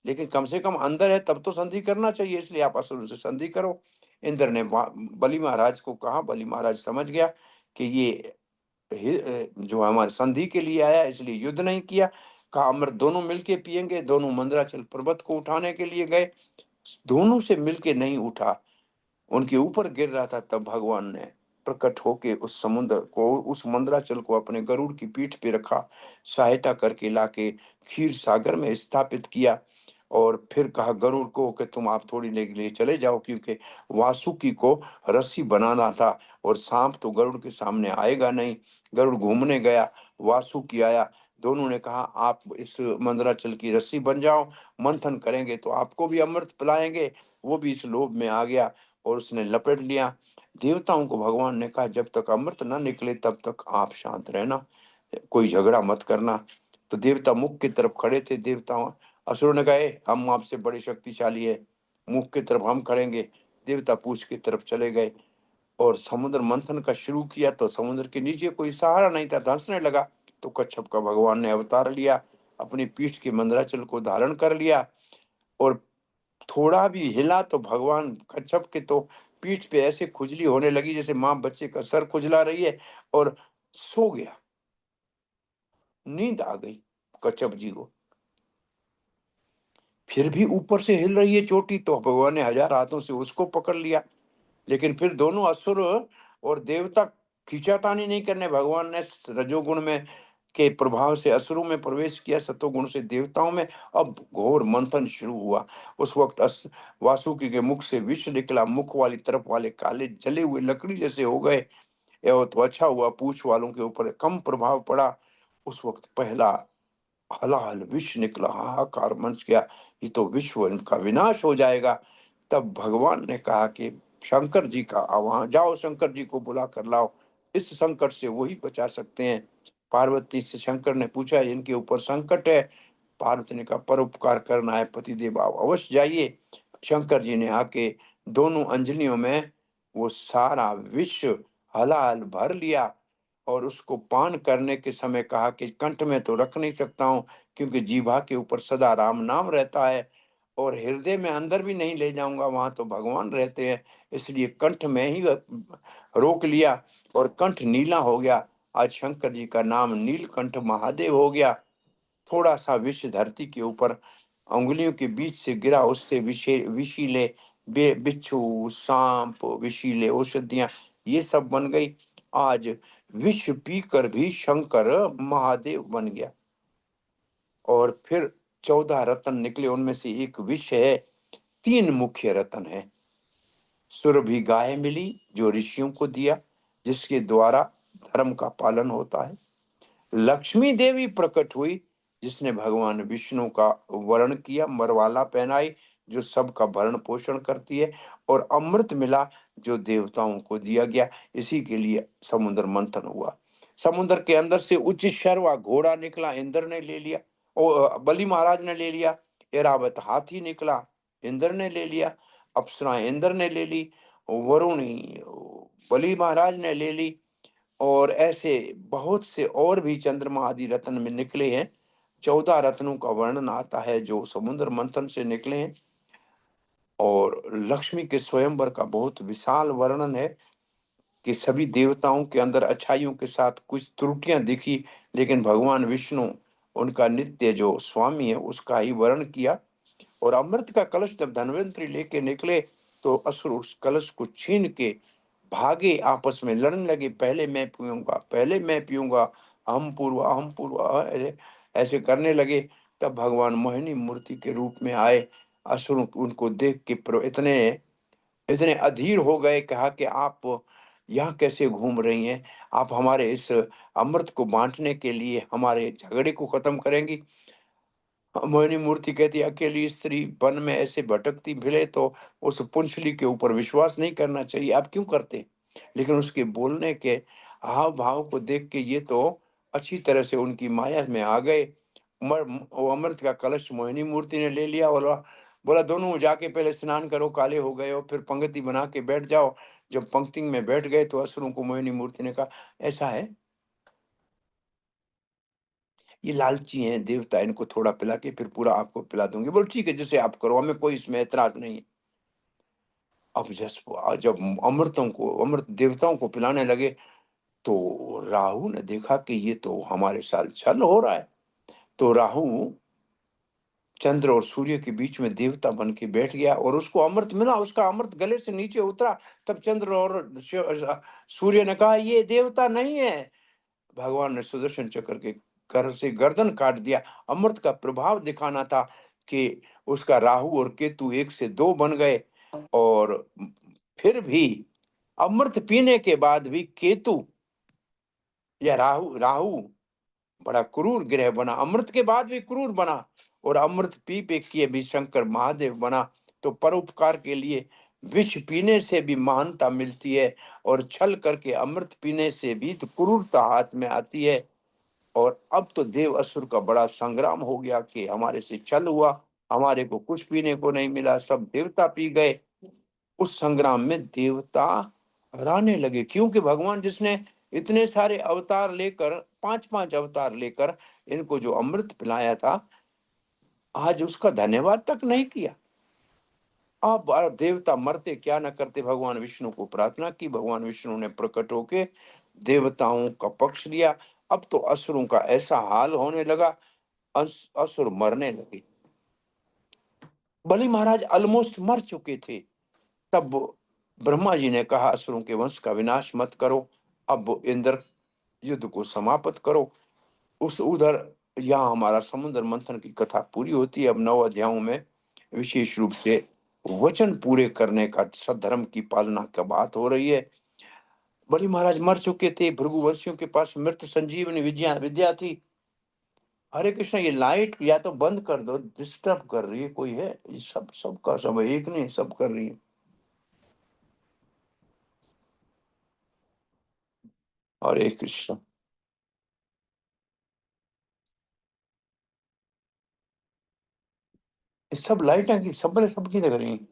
लेकिन कम से कम अंदर है तब तो संधि करना चाहिए, इसलिए आप असुरों से संधि करो। इंद्र ने बलि महाराज को कहा। बलि महाराज समझ गया कि ये जो हमारे संधि के लिए आया, इसलिए युद्ध नहीं किया। कहा, अमृत दोनों मिलके पिएंगे। दोनों मंदराचल पर्वत को उठाने के लिए गए। दोनों से मिलके नहीं उठा, उनके ऊपर गिर रहा था। तब भगवान ने प्रकट होके उस समुद्र को, उस मंदराचल को अपने गरुड़ की पीठ पे रखा, सहायता करके लाके क्षीर सागर में स्थापित किया। और फिर कहा गरुड़ को कि तुम आप थोड़ी देर के लिए चले जाओ, क्योंकि वासुकी को रस्सी बनाना था और सांप तो गरुड़ के सामने आएगा नहीं। गरुड़ घूमने गया, वासुकी आया। दोनों ने कहा, आप इस मंदराचल की रस्सी बन जाओ, मंथन करेंगे तो आपको भी अमृत पिलाएंगे। वो भी इस लोभ में आ गया और उसने लपेट लिया। देवताओं को भगवान ने कहा, जब तक अमृत न निकले तब तक आप शांत रहना, कोई झगड़ा मत करना। तो देवता मुख की तरफ खड़े थे। देवताओं असुरों ने कहा, हम आपसे बड़े शक्तिशाली है, मुख की तरफ हम खड़ेंगे, देवता पूछ की तरफ चले गए और समुद्र मंथन का शुरू किया तो समुद्र के नीचे कोई सहारा नहीं था, धंसने लगा। तो कच्छप का भगवान ने अवतार लिया, अपनी पीठ के मंदराचल को धारण कर लिया और थोड़ा भी हिला तो भगवान कच्छप के तो पीठ पे ऐसे खुजली होने लगी जैसे माँ बच्चे का सर खुजला रही है, और सो गया। नींद आ गई कच्छप जी को। फिर भी ऊपर से हिल रही है चोटी, तो भगवान ने 1000 हाथों से उसको पकड़ लिया। लेकिन फिर दोनों असुर और देवता खींचातानी नहीं करने, भगवान ने रजोगुण में के प्रभाव से असुरों में प्रवेश किया, सतोगुण से देवताओं में। अब घोर मंथन शुरू हुआ। उस वक्त वासुकी के मुख से विष निकला, मुख वाली तरफ वाले काले जले हुए लकड़ी जैसे हो गए। एवं तो अच्छा हुआ पूछ वालों के ऊपर कम प्रभाव पड़ा। उस वक्त पहला हलाहल विष निकला, हाहाकार मच गया, ये तो विश्व इनका विनाश हो जाएगा। तब भगवान ने कहा कि शंकर जी का वहां जाओ, शंकर जी को बुला कर लाओ, इस संकट से वही बचा सकते हैं। पार्वती से शंकर ने पूछा, इनके ऊपर संकट है। पार्वती ने कहा, परोपकार करना है पतिदेव, आप अवश्य जाइए। शंकर जी ने आके दोनों अंजलियों में वो सारा विष हलाहल भर लिया और उसको पान करने के समय कहा कि कंठ में तो रख नहीं सकता हूँ, क्योंकि जीभा के ऊपर सदा राम नाम रहता है, और हृदय में अंदर भी नहीं ले जाऊंगा, वहां तो भगवान रहते हैं, इसलिए कंठ में ही रोक लिया और कंठ नीला हो गया। आज शंकर जी का नाम नीलकंठ महादेव हो गया। थोड़ा सा विष धरती के ऊपर अंगुलियों के बीच से गिरा, उससे विषीले बिच्छू, सांप, विषीले औषधियां ये सब बन गई। आज विष पीकर भी शंकर महादेव बन गया। और फिर 14 रत्न निकले, उनमें से एक विष है। 3 मुख्य रत्न है। सुरभि गाय मिली जो ऋषियों को दिया, जिसके द्वारा धर्म का पालन होता है। लक्ष्मी देवी प्रकट हुई, जिसने भगवान विष्णु का वर्ण किया, मरवाला पहनाई, जो सबका भरण पोषण करती है। और अमृत मिला, जो देवताओं को दिया गया। इसी के लिए समुद्र मंथन हुआ। समुद्र के अंदर से उच्च शर्वा घोड़ा निकला, इंद्र ने ले लिया, और बलि महाराज ने ले लिया। एरावत हाथी निकला, इंद्र ने ले लिया। अप्सराएं इंद्र ने ले ली, वरुणी बलि महाराज ने ले ली। और ऐसे बहुत से और भी चंद्रमा आदि रत्न में निकले हैं। 14 रत्नों का वर्णन आता है जो समुद्र मंथन से निकले हैं। और लक्ष्मी के स्वयंवर का बहुत विशाल वर्णन है कि सभी देवताओं के अंदर अच्छाइयों के साथ कुछ त्रुटियां दिखी, लेकिन भगवान विष्णु उनका नित्य जो स्वामी है उसका ही वर्ण किया। और अमृत का कलश जब धन्वंतरी लेके निकले तो असुर उस कलश को छीन के भागे, आपस में लड़ने लगे, पहले मैं पीऊंगा, पहले मैं पीऊंगा, हम पूर्वा ऐसे ऐसे करने लगे। तब भगवान मोहिनी मूर्ति के रूप में आए। असुर उनको देख के इतने इतने अधीर हो गए, कहा कि आप यहाँ कैसे घूम रही हैं, आप हमारे इस अमृत को बांटने के लिए हमारे झगड़े को खत्म करेंगी। मोहिनी मूर्ति कहती है, अकेली स्त्री वन में ऐसे भटकती मिले तो उस पुंचली के ऊपर विश्वास नहीं करना चाहिए, आप क्यों करते। लेकिन उसके बोलने के हाव भाव को देख के ये तो अच्छी तरह से उनकी माया में आ गए। वो अमृत का कलश मोहिनी मूर्ति ने ले लिया, बोला बोला दोनों जाके पहले स्नान करो, काले हो गए हो, फिर पंक्ति बना के बैठ जाओ। जब पंक्ति में बैठ गए तो असुरों को मोहिनी मूर्ति ने कहा, ऐसा है, ये लालची हैं देवता, इनको थोड़ा पिला के फिर पूरा आपको पिला दूंगी। बोलो ठीक है, जैसे आप करो, हमें कोई इसमें ऐतराज नहीं है। अब जब अमृत देवताओं को पिलाने लगे तो राहु ने देखा कि ये तो हमारे साथ छल हो रहा है। तो राहु चंद्र और सूर्य के बीच में देवता बन के बैठ गया और उसको अमृत मिला, उसका अमृत गले से नीचे उतरा। तब चंद्र और सूर्य ने कहा, ये देवता नहीं है। भगवान ने सुदर्शन चक्र के कर से गर्दन काट दिया। अमृत का प्रभाव दिखाना था कि उसका राहु और केतु 1 से 2 बन गए। और फिर भी अमृत पीने के बाद भी केतु या राहु राहु बड़ा क्रूर ग्रह बना, अमृत के बाद भी क्रूर बना। और अमृत पी पे किए भी शंकर महादेव बना। तो परोपकार के लिए विष पीने से भी महानता मिलती है, और छल करके अमृत पीने से भी तो क्रूरता हाथ में आती है। और अब तो देव असुर का बड़ा संग्राम हो गया कि हमारे से छल हुआ। हमारे को कुछ पीने को नहीं मिला, सब देवता पी गए। उस संग्राम में देवता हराने लगे, क्योंकि भगवान जिसने इतने सारे अवतार लेकर, 5-5 अवतार लेकर इनको जो अमृत पिलाया था, आज उसका धन्यवाद तक नहीं किया। अब देवता मरते क्या न करते, भगवान विष्णु को प्रार्थना की, भगवान विष्णु ने प्रकट होके देवताओं का पक्ष लिया। अब तो असुरों का ऐसा हाल होने लगा, असुर मरने लगे। बलि महाराज ऑलमोस्ट मर चुके थे। तब ब्रह्मा जी ने कहा, असुरों के वंश का विनाश मत करो, अब इंद्र युद्ध को समाप्त करो। उस उधर यहाँ हमारा समुद्र मंथन की कथा पूरी होती है। अब 9 अध्यायों में विशेष रूप से वचन पूरे करने का, सद्धर्म की पालना का बात हो रही है। बलि महाराज मर चुके थे, भृगुवंशियों के पास मृत संजीवनी विद्या विद्या थी। हरे कृष्ण, ये लाइट या तो बंद कर दो, डिस्टर्ब कर रही है, कोई है? ये सबका सब है, एक नहीं, सब कर रही है। हरे कृष्ण। ये सब लाइटें की सब सबकी लग रही हैं।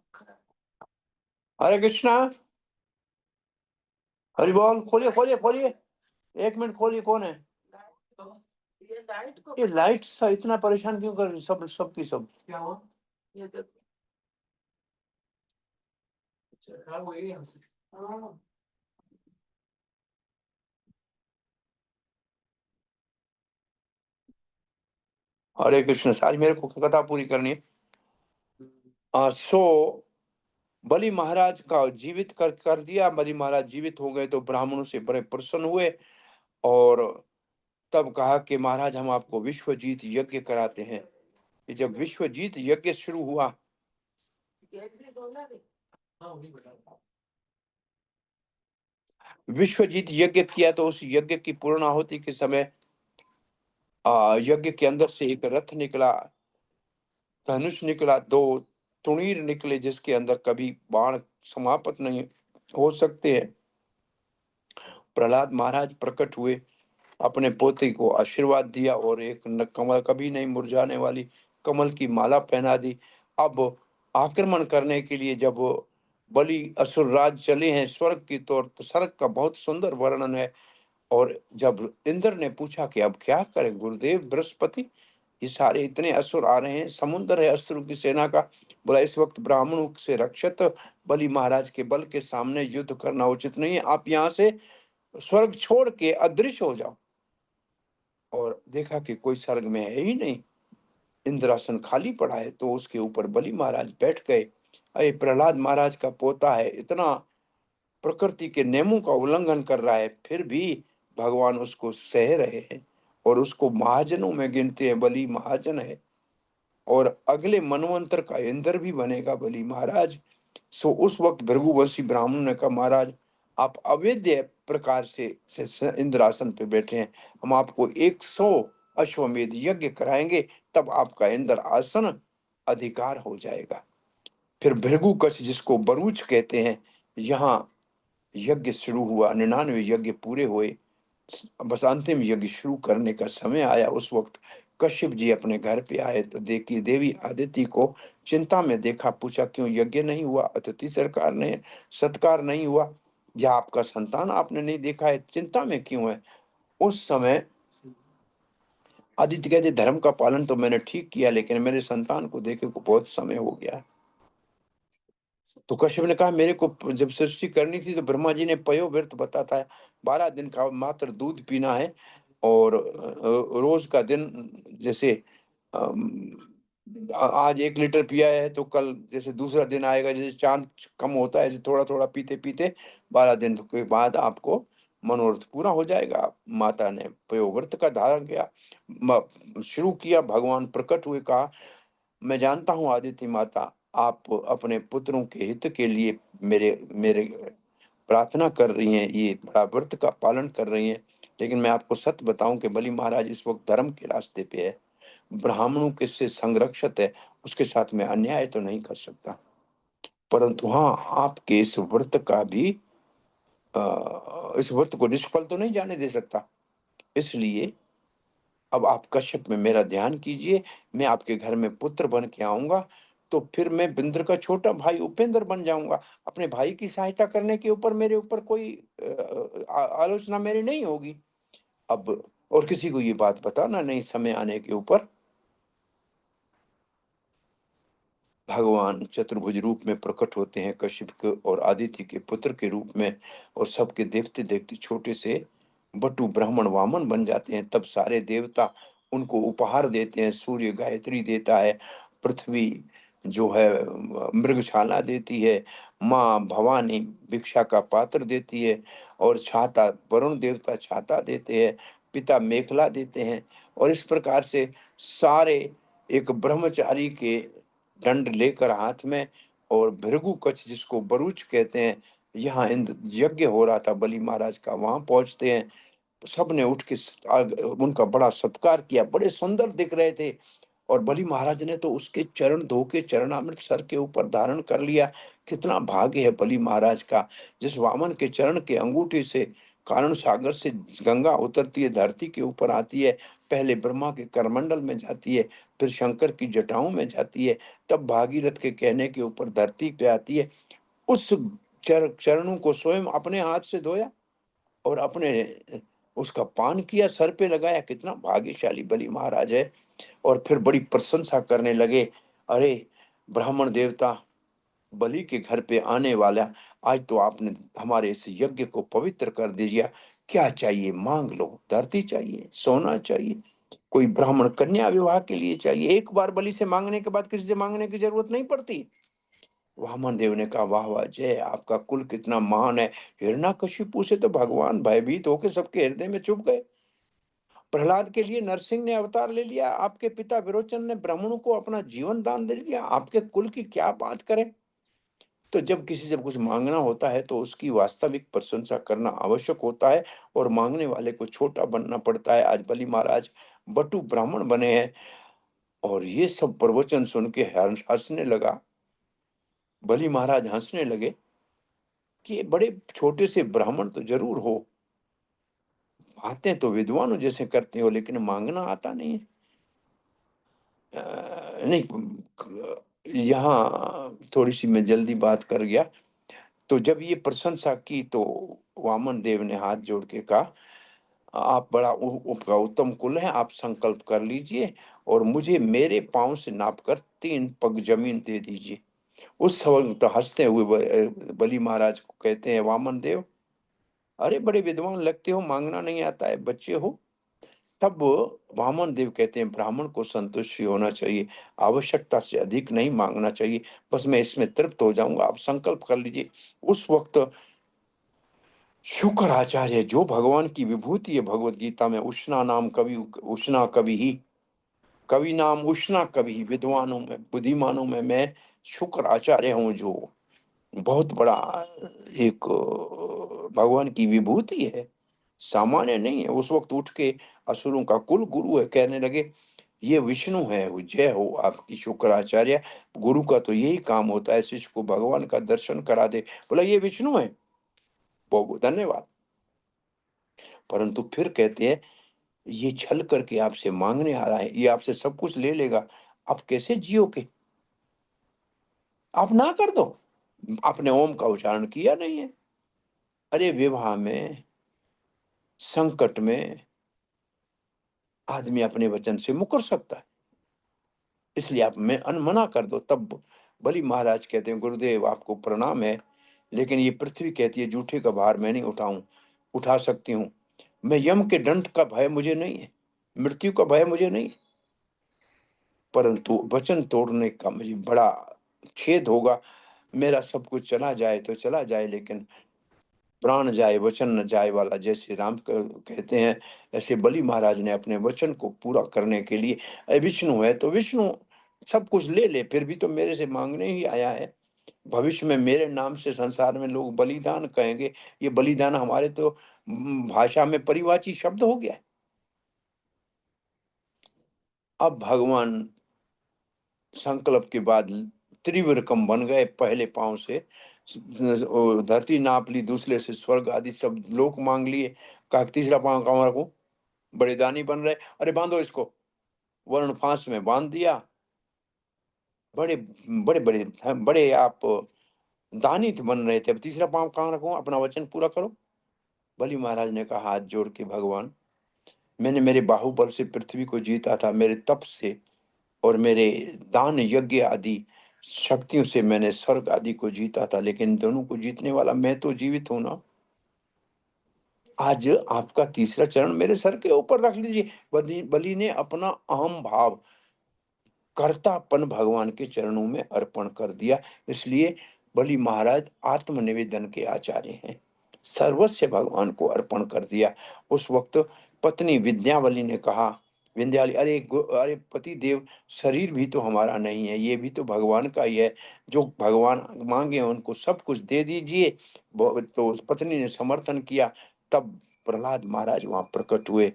हरे कृष्णा। हरि बोल। खोलिए खोलिए खोलिए, 1 मिनट खोलिए। कौन है ये लाइट सा इतना परेशान क्यों कर रही? सब सबकी सब क्या हुआ? ये तो खराब हो गई हमसे। हाँ। हरे कृष्ण, सारी मेरे को कथा पूरी करनी है। सो बलि महाराज का जीवित कर दिया। बलि महाराज जीवित हो गए तो ब्राह्मणों से बड़े प्रसन्न हुए, और तब कहा कि महाराज हम आपको विश्वजीत यज्ञ कराते हैं। कि जब विश्वजीत यज्ञ शुरू हुआ, विश्वजीत यज्ञ किया, तो उस यज्ञ की पूर्णाहुति के समय यज्ञ के अंदर से एक रथ निकला, धनुष निकला, 2 तुणीर निकले, जिसके अंदर कभी बाण समाप्त नहीं हो सकते हैं। प्रहलाद महाराज प्रकट हुए, अपने पोते को आशीर्वाद दिया, और एक कमल, कभी नहीं मुरझाने वाली कमल की माला पहना दी। अब आक्रमण करने के लिए जब बलि असुरराज चले हैं स्वर्ग की तौर, तो स्वर्ग का बहुत सुंदर वर्णन है। और जब इंद्र ने पूछा कि अब क्या करें गुरुदेव बृहस्पति, ये सारे इतने असुर आ रहे हैं, समुद्र है असुरों की सेना का। बोला, इस वक्त ब्राह्मणों से रक्षित बलि महाराज के बल के सामने युद्ध करना उचित नहीं है, आप यहाँ से स्वर्ग छोड़ के अदृश्य हो जाओ। और देखा कि कोई स्वर्ग में है ही नहीं, इंद्रासन खाली पड़ा है, तो उसके ऊपर बलि महाराज बैठ गए। अरे, प्रहलाद महाराज का पोता है, इतना प्रकृति के नियमों का उल्लंघन कर रहा है, फिर भी भगवान उसको सह रहे हैं, और उसको महाजनों में गिनते हैं, बलि महाजन है। और अगले मनवंतर का इंद्र भी बनेगा बलि महाराज। सो उस वक्त भृगुवंशी ब्राह्मण ने कहा, महाराज आप अवैध प्रकार से इंद्रासन पे बैठे हैं, हम आपको 100 अश्वमेध यज्ञ कराएंगे, तब आपका इंद्र आसन अधिकार हो जाएगा। फिर भृगु कछ, जिसको बरूच कहते हैं, यहाँ यज्ञ शुरू हुआ, 99 यज्ञ पूरे हुए। बस अंतिम यज्ञ शुरू करने का समय आया। उस वक्त कश्यप जी अपने घर पे आए, तो देखिए देवी आदिति को चिंता में देखा, पूछा क्यों यज्ञ नहीं हुआ, अतिथि सरकार ने सत्कार नहीं हुआ, या आपका संतान आपने नहीं देखा है, चिंता में क्यों है? उस समय आदित्य कहते, धर्म का पालन तो मैंने ठीक किया, लेकिन मेरे संतान को देखे को बहुत समय हो गया। तो कश्यप ने कहा, मेरे को जब सृष्टि करनी थी तो ब्रह्मा जी ने पयो व्रत बताता है, 12 दिन का मात्र दूध पीना है, और रोज का दिन, जैसे आज 1 लीटर पिया है, तो कल जैसे दूसरा दिन आएगा, जैसे चांद कम होता है, ऐसे थोड़ा थोड़ा पीते पीते 12 दिन के बाद आपको मनोरथ पूरा हो जाएगा। माता ने पयोव्रत का धारण किया, शुरू किया। भगवान प्रकट हुए, कहा, मैं जानता हूँ आदित्य माता, आप अपने पुत्रों के हित के लिए मेरे मेरे प्रार्थना कर रही हैं, ये बड़ा व्रत का पालन कर रही हैं, लेकिन मैं आपको सत्य बताऊं कि बलि महाराज इस वक्त धर्म के रास्ते पे है, ब्राह्मणों के से संरक्षित है, उसके साथ में अन्याय तो नहीं कर सकता। परंतु हाँ, आपके इस व्रत का भी इस व्रत को निष्फल तो नहीं जाने दे सकता। इसलिए अब आप कश्यप में मेरा ध्यान कीजिए, मैं आपके घर में पुत्र बन के आऊँगा, तो फिर मैं विंध्र का छोटा भाई उपेंद्र बन जाऊँगा। अपने भाई की सहायता करने के ऊपर मेरे ऊपर कोई आलोचना मेरी नहीं होगी। अब और किसी को ये बात बताना नहीं, समय आने के ऊपर भगवान चतुर्भुज रूप में प्रकट होते हैं कश्यप के और आदित्य के पुत्र के रूप में, और सबके देखते देखते छोटे से बटु ब्राह्मण वामन बन जाते हैं। तब सारे देवता उनको उपहार देते हैं। सूर्य गायत्री देता है, पृथ्वी जो है मृगशाला देती है, माँ भवानी भिक्षा का पात्र देती है, और छाता वरुण देवता छाता देते हैं, पिता मेखला देते हैं। और इस प्रकार से सारे एक ब्रह्मचारी के दंड लेकर हाथ में, और भृगु कछ जिसको बरूच कहते हैं, यहाँ इंद्र यज्ञ हो रहा था बलि महाराज का, वहां पहुंचते हैं। सबने उठ के उनका बड़ा सत्कार किया, बड़े सुंदर दिख रहे थे। और बलि महाराज ने तो उसके चरण धो के चरणामृत सर के ऊपर धारण कर लिया। कितना भाग्य है बलि महाराज का, जिस वामन के चरण के अंगूठे से कारण सागर से गंगा उतरती है, धरती के ऊपर आती है, पहले ब्रह्मा के करमंडल में जाती है, फिर शंकर की जटाओं में जाती है, तब भागीरथ के कहने के ऊपर धरती पे आती है। उस चरणों को स्वयं अपने हाथ से धोया और अपने उसका पान किया, सर पे लगाया। कितना भाग्यशाली बलि महाराज है। और फिर बड़ी प्रशंसा करने लगे, अरे ब्राह्मण देवता बलि के घर पे आने वाला, आज तो आपने हमारे इस यज्ञ को पवित्र कर दिया। क्या चाहिए मांग लो, धरती चाहिए, सोना चाहिए, कोई ब्राह्मण कन्या विवाह के लिए चाहिए। एक बार बलि से मांगने के बाद किसी से मांगने की जरूरत नहीं पड़ती। वामन देव ने कहा, वाह वाह, जय, आपका कुल कितना महान है। हिरण्यकशिपु से तो भगवान भयभीत होकर सबके हृदय में चुप गए। प्रहलाद के लिए नरसिंह ने अवतार ले लिया, आपके पिता विरोचन ने ब्राह्मणों को अपना जीवन दान दे दिया, आपके कुल की क्या बात करें। तो जब किसी से कुछ मांगना होता है तो उसकी वास्तविक प्रशंसा करना आवश्यक होता है, और मांगने वाले को छोटा बनना पड़ता है। आज बलि महाराज बटु ब्राह्मण बने हैं, और ये सब प्रवचन सुन के हंसने लगा। बलि महाराज हंसने लगे कि बड़े छोटे से ब्राह्मण तो जरूर हो, बातें तो विद्वानों जैसे करते हो, लेकिन मांगना आता नहीं है। नहीं, यहाँ थोड़ी सी मैं जल्दी बात कर गया। तो जब ये प्रशंसा की तो वामन देव ने हाथ जोड़ के कहा, आप बड़ा उपका उत्तम कुल है, आप संकल्प कर लीजिए और मुझे मेरे पांव से नापकर 3 पग जमीन दे दीजिए। उस समय तो हंसते हुए बलि महाराज को कहते हैं, वामन देव, अरे बड़े विद्वान लगते हो, मांगना नहीं आता है, बच्चे हो। तब वामन देव कहते हैं, ब्राह्मण को संतुष्टि होना चाहिए, आवश्यकता से अधिक नहीं मांगना चाहिए, बस मैं इसमें तृप्त हो जाऊंगा, आप संकल्प कर लीजिए। उस वक्त शुक्र आचार्य, जो भगवान की विभूति है, भगवत गीता में उष्णा नाम कवि, उष्णा कवि ही, कवि नाम उष्णा कवि, विद्वानों में बुद्धिमानों में मैं शुक्र आचार्य हूँ, जो बहुत बड़ा एक भगवान की विभूति है, सामान्य नहीं है। उस वक्त उठ के असुरों का कुल गुरु है, कहने लगे, ये विष्णु है, वो जय हो आपकी शुक्राचार्य। गुरु का तो यही काम होता है, शिष्य को भगवान का दर्शन करा दे। बोला, ये विष्णु है, बहुत बहुत धन्यवाद। परंतु फिर कहते हैं, ये छल करके आपसे मांगने आ रहा है, ये आपसे सब कुछ ले लेगा, आप कैसे जियोगे, आप ना कर दो। आपने ओम का उच्चारण किया नहीं है। अरे विवाह में, संकट में आदमी अपने वचन से मुकर सकता है, इसलिए आप मैं अनमना कर दो। तब बलि महाराज कहते हैं, गुरुदेव आपको प्रणाम है, लेकिन ये पृथ्वी कहती है जूठे का भार मैं नहीं उठा सकती हूँ। मैं यम के दंड का भय मुझे नहीं है, मृत्यु का भय मुझे नहीं है, परंतु वचन तोड़ने का मुझे बड़ा खेद होगा। मेरा सब कुछ चला जाए तो चला जाए, लेकिन प्राण जाए वचन न जाए वाला, जैसे राम कहते हैं, ऐसे बलि महाराज ने अपने वचन को पूरा करने के लिए, विष्णु है तो विष्णु सब कुछ ले ले, फिर भी तो मेरे से मांगने ही आया है। भविष्य में मेरे नाम से संसार में लोग बलिदान कहेंगे। ये बलिदान हमारे तो भाषा में परिवाची शब्द हो गया है। अब भगवान संकल्प के बाद त्रिविक्रम बन गए। पहले पांव से धरती नाप ली, दूसरे से स्वर्ग आदि सब लोक मांग लिए। कहा, तीसरा पांव कहाँ रखूं? बड़े दानी बन रहे, अरे बांधो इसको, वर्ण फांस में बांध दिया। बड़े बड़े बड़े बड़े आप दानी तो बन रहे थे, अब तीसरा पाँव कहाँ रखूं, अपना वचन पूरा करो। बलि महाराज ने कहा हाथ जोड़ के, भगवान मैंने मेरे बाहुबल से पृथ्वी को जीता था, मेरे तप से और मेरे दान यज्ञ आदि शक्तियों से मैंने स्वर्ग आदि को जीता था, लेकिन दोनों को जीतने वाला मैं तो जीवित हूं ना। आज आपका तीसरा चरण मेरे सर के ऊपर रख लीजिए। बलि बलि ने अपना अहम भाव, कर्तापन भगवान के चरणों में अर्पण कर दिया। इसलिए बलि महाराज आत्मनिवेदन के आचार्य हैं, सर्वस्व भगवान को अर्पण कर दिया। उस वक्त पत्नी विद्यावली ने कहा, विंध्यावली, अरे पति देव, शरीर भी तो हमारा नहीं है, ये भी तो भगवान का ही है, जो भगवान मांगे उनको सब कुछ दे दीजिए। तो उस पत्नी ने समर्थन किया। तब प्रहलाद महाराज वहां प्रकट हुए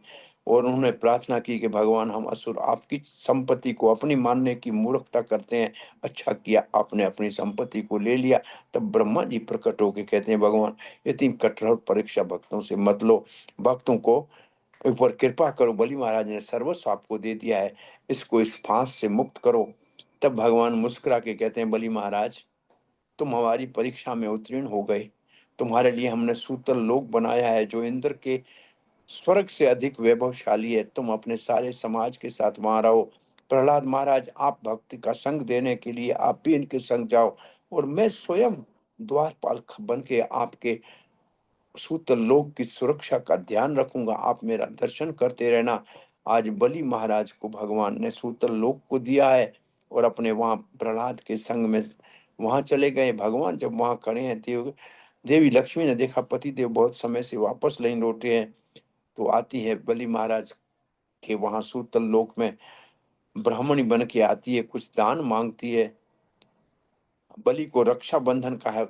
और उन्होंने प्रार्थना की कि भगवान, हम असुर आपकी संपत्ति को अपनी मानने की मूर्खता करते हैं, अच्छा किया आपने अपनी संपत्ति को ले लिया। तब ब्रह्मा जी प्रकट होकर कहते हैं, भगवान इतनी कठोर परीक्षा भक्तों से मत लो, भक्तों को ऊपर कृपा करो, बलि महाराज ने सर्वस्व आपको दे दिया है, इसको इस फांस से मुक्त करो। तब भगवान मुस्कुरा के कहते हैं, बलि महाराज तुम हमारी परीक्षा में उत्तीर्ण हो गए, तुम्हारे लिए हमने सूतल लोक बनाया है जो इंद्र के स्वर्ग से अधिक वैभवशाली है, तुम अपने सारे समाज के साथ वहां रहो। प्रहलाद महाराज, आप भक्ति का संग देने के लिए आप भी इनके संग जाओ, और मैं स्वयं द्वारपाल बन के आपके सूतल लोक की सुरक्षा का ध्यान रखूंगा, आप मेरा दर्शन करते रहना। आज बलि महाराज को भगवान ने सूतल लोक को दिया है और अपने वहां प्रहलाद के संग में वहां चले गए। भगवान जब वहां खड़े हैं, देवी लक्ष्मी ने देखा पति देव बहुत समय से वापस नहीं लौटे हैं, तो आती है बलि महाराज के वहां सूतल लोक में, ब्राह्मणी बन के आती है, कुछ दान मांगती है। बलि को रक्षा बंधन का है,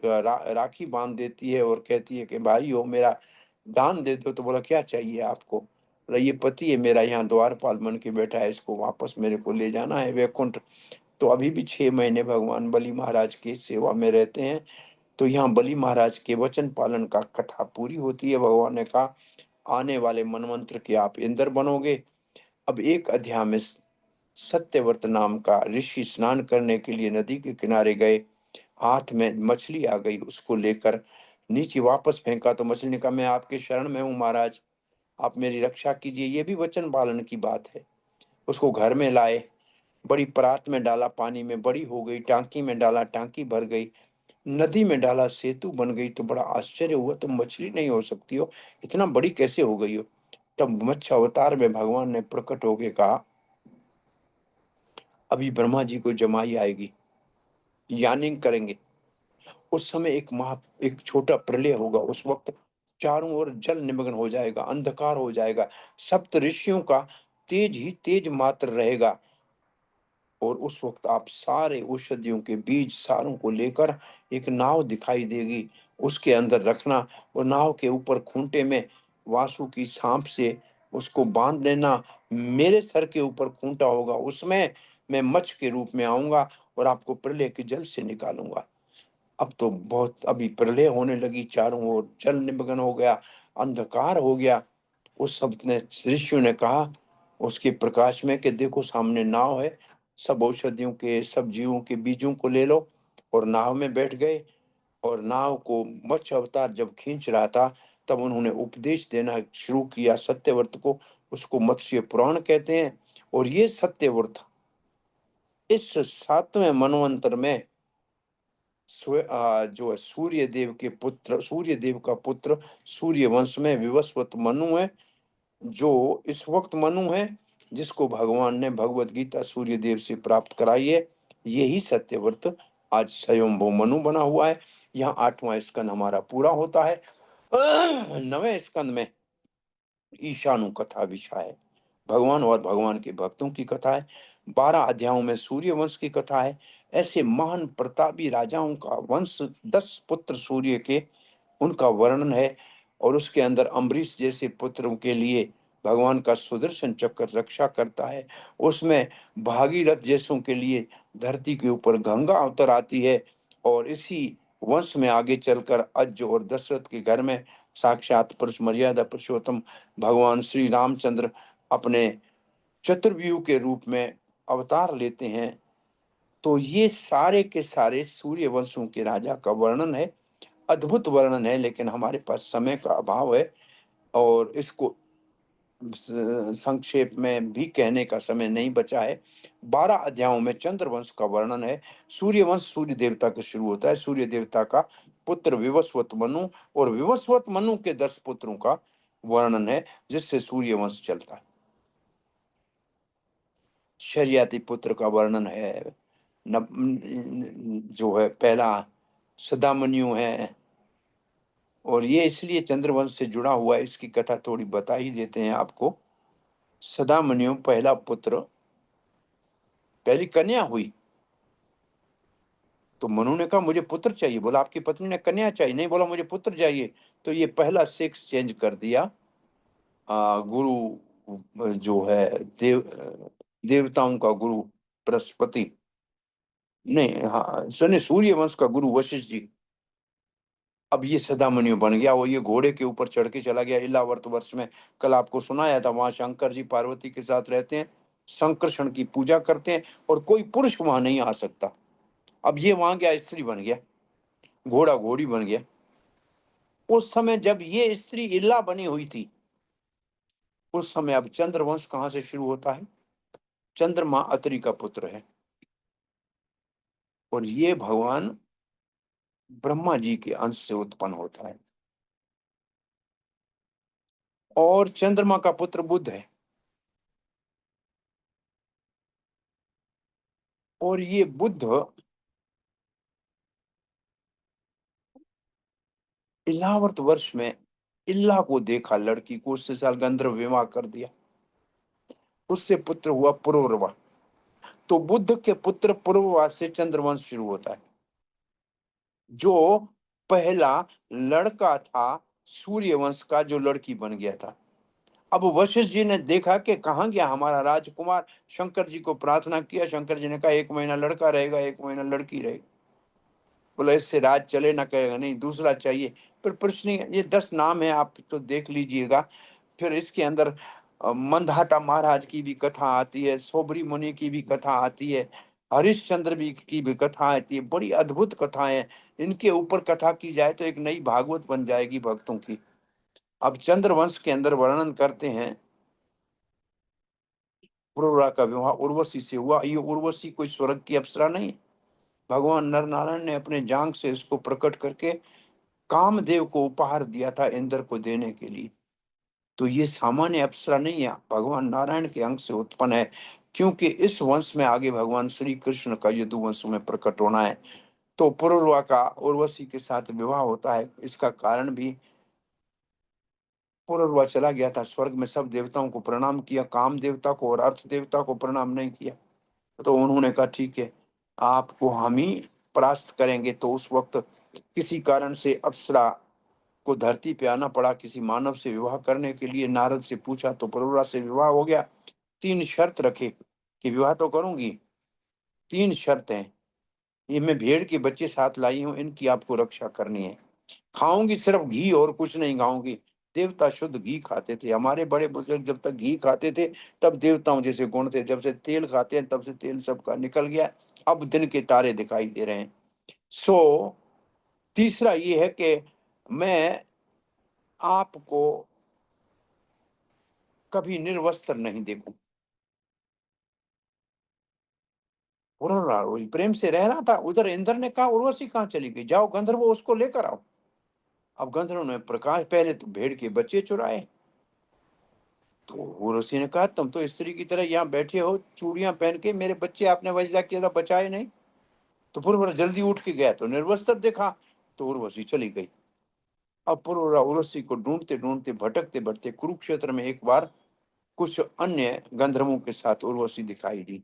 राखी बांध देती है और कहती है कि भाई हो मेरा दान दे दो। तो बोला क्या चाहिए आपको, बोला ये पति है मेरा यहाँ द्वारपाल बन के बैठा है, इसको वापस मेरे को ले जाना है वैकुंठ। तो अभी भी 6 महीने भगवान बलि महाराज की सेवा में रहते हैं। तो यहाँ बलि महाराज के वचन पालन का कथा पूरी होती है। भगवान ने कहा आने वाले मनवंतर के आप इंद्र बनोगे। अब एक अध्याय में सत्यव्रत नाम का ऋषि स्नान करने के लिए नदी के किनारे गए, हाथ में मछली आ गई, उसको लेकर नीचे वापस फेंका तो मछली ने कहा मैं आपके शरण में हूँ महाराज, आप मेरी रक्षा कीजिए। ये भी वचन पालन की बात है। उसको घर में लाए, बड़ी परात में डाला, पानी में बड़ी हो गई, टांकी में डाला, टांकी भर गई, नदी में डाला, सेतु बन गई। तो बड़ा आश्चर्य हुआ, तुम मछली नहीं हो सकती हो, इतना बड़ी कैसे हो गई हो। तब मत्स्य अवतार में भगवान ने प्रकट होके कहा अभी ब्रह्मा जी को जमाई आएगी, यानिंग करेंगे, उस समय एक छोटा प्रलय होगा, उस वक्त चारों ओर जल निमग्न हो जाएगा, अंधकार हो जाएगा, सप्त ऋषियों का तेज ही तेज मात्र रहेगा। और उस वक्त आप सारे औषधियों के बीज सारों को लेकर एक नाव दिखाई देगी, उसके अंदर रखना, और नाव के ऊपर खूंटे में वासु की सांप से उसको बांध लेना। मेरे सर के ऊपर खूंटा होगा, उसमें मैं मच्छ के रूप में आऊंगा और आपको प्रलय के जल से निकालूंगा। अब तो बहुत अभी प्रलय होने लगी, चारों ओर जल निमग्न हो गया, अंधकार हो गया। उस सब ने ऋषियों ने कहा उसके प्रकाश में कि देखो सामने नाव है, सब औषधियों के सब जीवों के बीजों को ले लो। और नाव में बैठ गए, और नाव को मत्स्य अवतार जब खींच रहा था तब उन्होंने उपदेश देना शुरू किया सत्यव्रत को, उसको मत्स्य पुराण कहते हैं। और ये सत्यव्रत इस 7वें मनवंतर में जो है सूर्य देव के पुत्र, सूर्य देव का पुत्र, सूर्य वंश में विवस्वत मनु है, जो इस वक्त मनु है जिसको भगवान ने भगवत गीता सूर्य देव से प्राप्त कराई है। यही सत्यव्रत आज स्वयंभू मनु बना हुआ है। यहाँ 8वां स्कंद हमारा पूरा होता है। 9वें स्कंद में ईशानु कथा विषय है, भगवान और भगवान के भक्तों की कथा है। 12 अध्यायों में सूर्य वंश की कथा है। ऐसे महान प्रतापी राजाओं का वंश, 10 पुत्र सूर्य के, उनका वर्णन है। और उसके अंदर अम्बरीश जैसे पुत्रों के लिए भगवान का सुदर्शन चक्र रक्षा करता है। उसमें भागीरथ जैसों के लिए धरती के ऊपर गंगा अवतर आती है। और इसी वंश में आगे चलकर अज और दशरथ के घर में साक्षात पुरुष मर्यादा पुरुषोत्तम भगवान श्री रामचंद्र अपने चतुर्व्यूह के रूप में अवतार लेते हैं। तो ये सारे के सारे सूर्य वंशों के राजा का वर्णन है, अद्भुत वर्णन है, लेकिन हमारे पास समय का अभाव है और इसको संक्षेप में भी कहने का समय नहीं बचा है। 12 अध्यायों में चंद्रवंश का वर्णन है। सूर्यवंश सूर्य देवता से शुरू होता है। सूर्य देवता का पुत्र विवस्वत मनु और विवस्वत मनु के 10 पुत्रों का वर्णन है, जिससे सूर्यवंश चलता है। शर्याति पुत्र का वर्णन है। जो है पहला सदामन्यु है, और ये इसलिए चंद्रवंश से जुड़ा हुआ है, इसकी कथा थोड़ी बता ही देते हैं आपको। सदामन्यु पहला पुत्र, पहली कन्या हुई तो मनु ने कहा मुझे पुत्र चाहिए। बोला आपकी पत्नी ने कन्या चाहिए? नहीं, बोला मुझे पुत्र चाहिए। तो ये पहला सेक्स चेंज कर दिया। गुरु जो है देवताओं का गुरु बृहस्पति, नहीं, हाँ सुने, सूर्य वंश का गुरु वशिष्ठ जी। अब ये सदामन्यु बन गया, वो ये घोड़े के ऊपर चढ़ के चला गया इलावर्त वर्ष में। कल आपको सुनाया था, वहां शंकर जी पार्वती के साथ रहते हैं, संकर्षण की पूजा करते हैं, और कोई पुरुष वहां नहीं आ सकता। अब ये वहां गया, स्त्री बन गया, घोड़ा घोड़ी बन गया। उस समय जब ये स्त्री इल्ला बनी हुई थी, उस समय अब चंद्रवंश कहां से शुरू होता है? चंद्रमा अत्रि का पुत्र है, और ये भगवान ब्रह्मा जी के अंश से उत्पन्न होता है। और चंद्रमा का पुत्र बुध है, और ये बुध इलावर्त वर्ष में इल्ला को देखा, लड़की को, उससे साल गंधर्व विवाह कर दिया, उससे पुत्र हुआ पुरुरवा। तो बुद्ध के पुत्र पुरुरवा से चंद्रवंश शुरू होता है, जो पहला लड़का था सूर्यवंश का, जो लड़की बन गया था। अब वशिष्ठ जी ने देखा कि कहाँ गया हमारा राजकुमार, शंकर जी को प्रार्थना किया। शंकर जी ने कहा 1 महीना लड़का रहेगा, 1 महीना लड़की रहेगी। बोला इससे राज चले ना, कहेगा नहीं दूसरा चाहिए। फिर प्रश्न, ये 10 नाम है, आप तो देख लीजिएगा। फिर इसके अंदर मंधाता महाराज की भी कथा आती है, सोबरी मुनि की भी कथा आती है, हरिश्चंद्र भी की भी कथा आती है। बड़ी अद्भुत कथाएं हैं। इनके ऊपर कथा की जाए तो एक नई भागवत बन जाएगी भक्तों की। अब चंद्रवंश के अंदर वर्णन करते हैं, पुरुरवा का विवाह उर्वशी से हुआ। ये उर्वशी कोई स्वर्ग की अप्सरा नहीं, भगवान नर नारायण ने अपने जांग से इसको प्रकट करके कामदेव को उपहार दिया था इंद्र को देने के लिए। तो ये सामान्य अप्सरा नहीं है, भगवान नारायण के अंश से उत्पन्न है, क्योंकि इस वंश में आगे भगवान श्री कृष्ण का यदुवंश में प्रकट होना है। तो पुरुरवा का उर्वशी के साथ विवाह होता है। इसका कारण भी, पुरुरवा चला गया था स्वर्ग में, सब देवताओं को प्रणाम किया, काम देवता को और अर्थ देवता को प्रणाम नहीं किया। तो उन्होंने कहा ठीक है, आपको हम ही परास्त करेंगे। तो उस वक्त किसी कारण से अप्सरा को धरती पे आना पड़ा किसी मानव से विवाह करने के लिए। नारद से पूछा तो पुरुरवा से विवाह हो गया। 3 शर्त रखे कि विवाह तो करूंगी, 3 शर्त हैं। ये मैं भेड़ के बच्चे साथ लाई हूं, इनकी आपको रक्षा करनी है। खाऊंगी सिर्फ घी और कुछ नहीं खाऊंगी। देवता शुद्ध घी खाते थे, हमारे बड़े बुजुर्ग जब तक घी खाते थे तब देवताओं जैसे गुण थे। जब से तेल खाते हैं तब से तेल सबका निकल गया, अब दिन के तारे दिखाई दे रहे हैं। सो तीसरा ये है कि मैं आपको कभी निर्वस्त्र नहीं देखूं। पुरर्वा वही प्रेम से रह रहा था। उधर इंद्र ने कहा उर्वशी कहाँ चली गई, जाओ गंधर्व उसको लेकर आओ। अब गंधर्व ने प्रकाश, पहले तो भेड़ के बच्चे चुराए। तो उर्वशी ने कहा तुम तो स्त्री की तरह यहाँ बैठे हो चूड़ियां पहन के, मेरे बच्चे आपने वजदा किया था, बचाए नहीं। तो पुरवर जल्दी उठ के गया तो निर्वस्त्र देखा, तो उर्वशी चली गई। अब पुरवर उर्वशी को ढूंढते ढूंढते भटकते भटकते कुरुक्षेत्र में एक बार कुछ अन्य गंधर्वों के साथ उर्वशी दिखाई दी।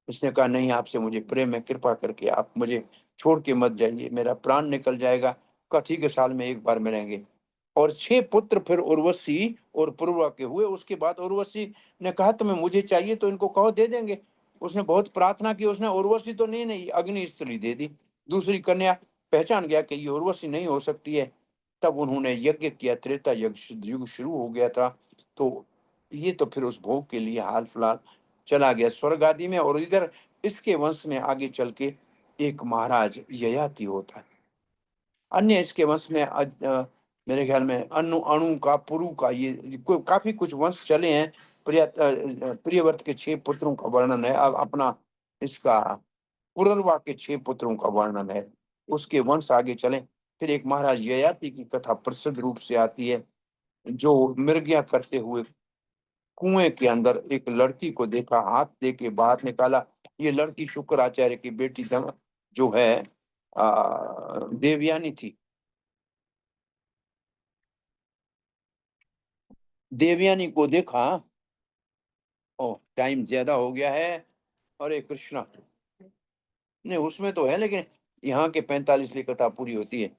उसने कहा नहीं, आपसे मुझे प्रेम है, कृपा करके आप मुझे छोड़ के मत जाइए, मेरा प्राण निकल जाएगा। कहा ठीक है, साल में एक बार मिलेंगे। और 6 पुत्र फिर उर्वशी और पुरुरवा के हुए। उसके बाद उर्वशी ने कहा तुम्हें मुझे चाहिए तो इनको कहो दे देंगे। उसने बहुत प्रार्थना की, उसने उर्वशी तो नहीं, अग्नि स्त्री दे दी, दूसरी कन्या। पहचान गया कि ये उर्वशी नहीं हो सकती है। तब उन्होंने यज्ञ किया, त्रेता युग शुरू हो गया था। तो ये तो फिर उस भोग के लिए हाल फिलहाल चला गया स्वर्ग आदि में। और इधर इसके वंश में आगे चल के एक महाराज ययाति होता है। अन्य इसके वंश में मेरे ख्याल में अनु अणु का, पुरु का, ये काफी कुछ वंश चले हैं। प्रियव्रत के 6 पुत्रों का वर्णन है। अब अपना इसका पुररवा के 6 पुत्रों का वर्णन है, उसके वंश आगे चले। फिर एक महाराज ययाति की कथा प्रसिद्ध रूप से आती है, जो मृगया करते हुए कुएं के अंदर एक लड़की को देखा, हाथ दे के बाहर निकाला। ये लड़की शुक्राचार्य की बेटी जो है देवयानी थी। देवयानी को देखा। ओ, टाइम ज्यादा हो गया है। अरे कृष्णा, नहीं उसमें तो है, लेकिन यहाँ के 45 कथा पूरी होती है।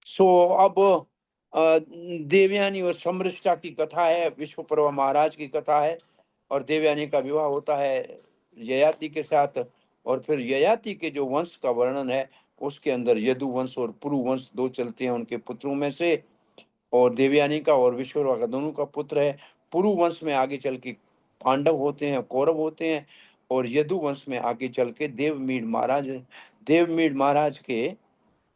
सो अब देवयानी और समृष्टा की कथा है, विश्वपर्वा महाराज की कथा है। और देवयानी का विवाह होता है ययाति के साथ। और फिर ययाति के जो वंश का वर्णन है, उसके अंदर यदु वंश और पुरु वंश दो चलते हैं उनके पुत्रों में से। और देवयानी का और विश्वकर्मा का दोनों का पुत्र है। पुरु वंश में आगे चल के पांडव होते हैं, कौरव होते हैं। और यदु वंश में आगे चल के देवमीड महाराज के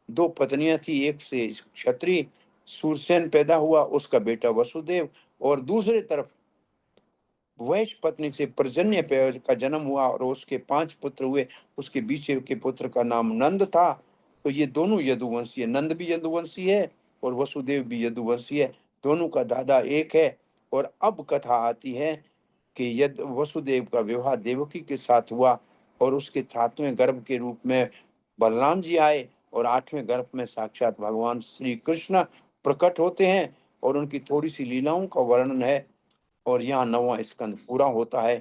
2 पत्नियां थी। एक से क्षत्रिय सूरसेन पैदा हुआ, उसका बेटा वसुदेव। और दूसरी तरफ वैश्य पत्नी से पर्जन्य का जन्म हुआ और उसके 5 पुत्र हुए। उसके बीच के पुत्र का नाम नंद था। तो ये दोनों यदुवंशी है, नंद भी यदुवंशी है और वसुदेव भी यदुवंशी है। दोनों का दादा एक है। और अब कथा आती है कि यद वसुदेव का विवाह देवकी के साथ हुआ। और उसके 7वें गर्भ के रूप में बलराम जी आए। और 8वें गर्भ में साक्षात भगवान श्री कृष्ण प्रकट होते हैं। और उनकी थोड़ी सी लीलाओं का वर्णन है। और यहाँ 9वां स्कंद पूरा होता है।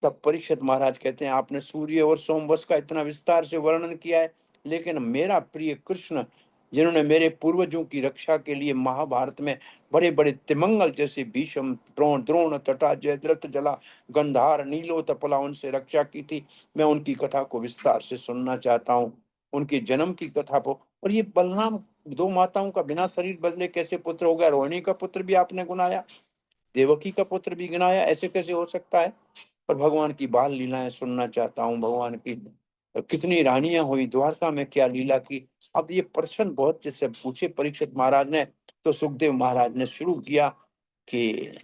तब परीक्षित महाराज कहते हैं, आपने सूर्य और सोमवश का इतना विस्तार से वर्णन किया है, लेकिन मेरा प्रिय कृष्ण, जिन्होंने मेरे पूर्वजों की रक्षा के लिए महाभारत में बड़े बड़े तिमंगल जैसे भीष्म, द्रोण, तटा, जयद्रथ, जला, गंधार, नीलोत्पला उनसे रक्षा की थी, मैं उनकी कथा को विस्तार से सुनना चाहता हूँ। उनके जन्म की कथा को। और ये बलराम 2 माताओं का बिना शरीर बदले कैसे पुत्र हो गया? रोहिणी का पुत्र भी आपने गुनाया, देवकी का पुत्र भी गिनाया, ऐसे कैसे हो सकता है? और भगवान की बाल लीलाएं सुनना चाहता हूँ। भगवान की कितनी रानियां हुई, द्वारका में क्या लीला की। अब ये प्रश्न बहुत जैसे पूछे परीक्षित महाराज ने, तो सुखदेव महाराज ने शुरू किया कि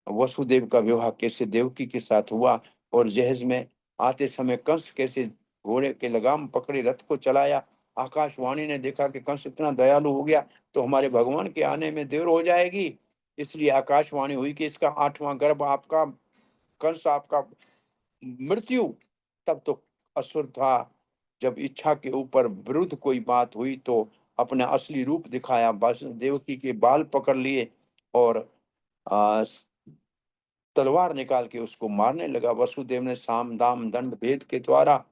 वसुदेव का विवाह कैसे देवकी के साथ हुआ। और जहेज में आते समय कंस कैसे घोड़े के लगाम पकड़े रथ को चलाया। आकाशवाणी ने देखा कि कंस इतना दयालु हो गया तो हमारे भगवान के आने में देर हो जाएगी। इसलिए आकाशवाणी हुई कि इसका 8वां गर्भ आपका, कंस आपका मृत्यु। तब तो असुर था। जब इच्छा के ऊपर विरुद्ध कोई बात हुई तो अपना असली रूप दिखाया, बस देवकी के बाल पकड़ लिए और आ, तलवार निकाल के उसको मारने लगा। वसुदेव ने साम दाम दंड भेद के द्वारा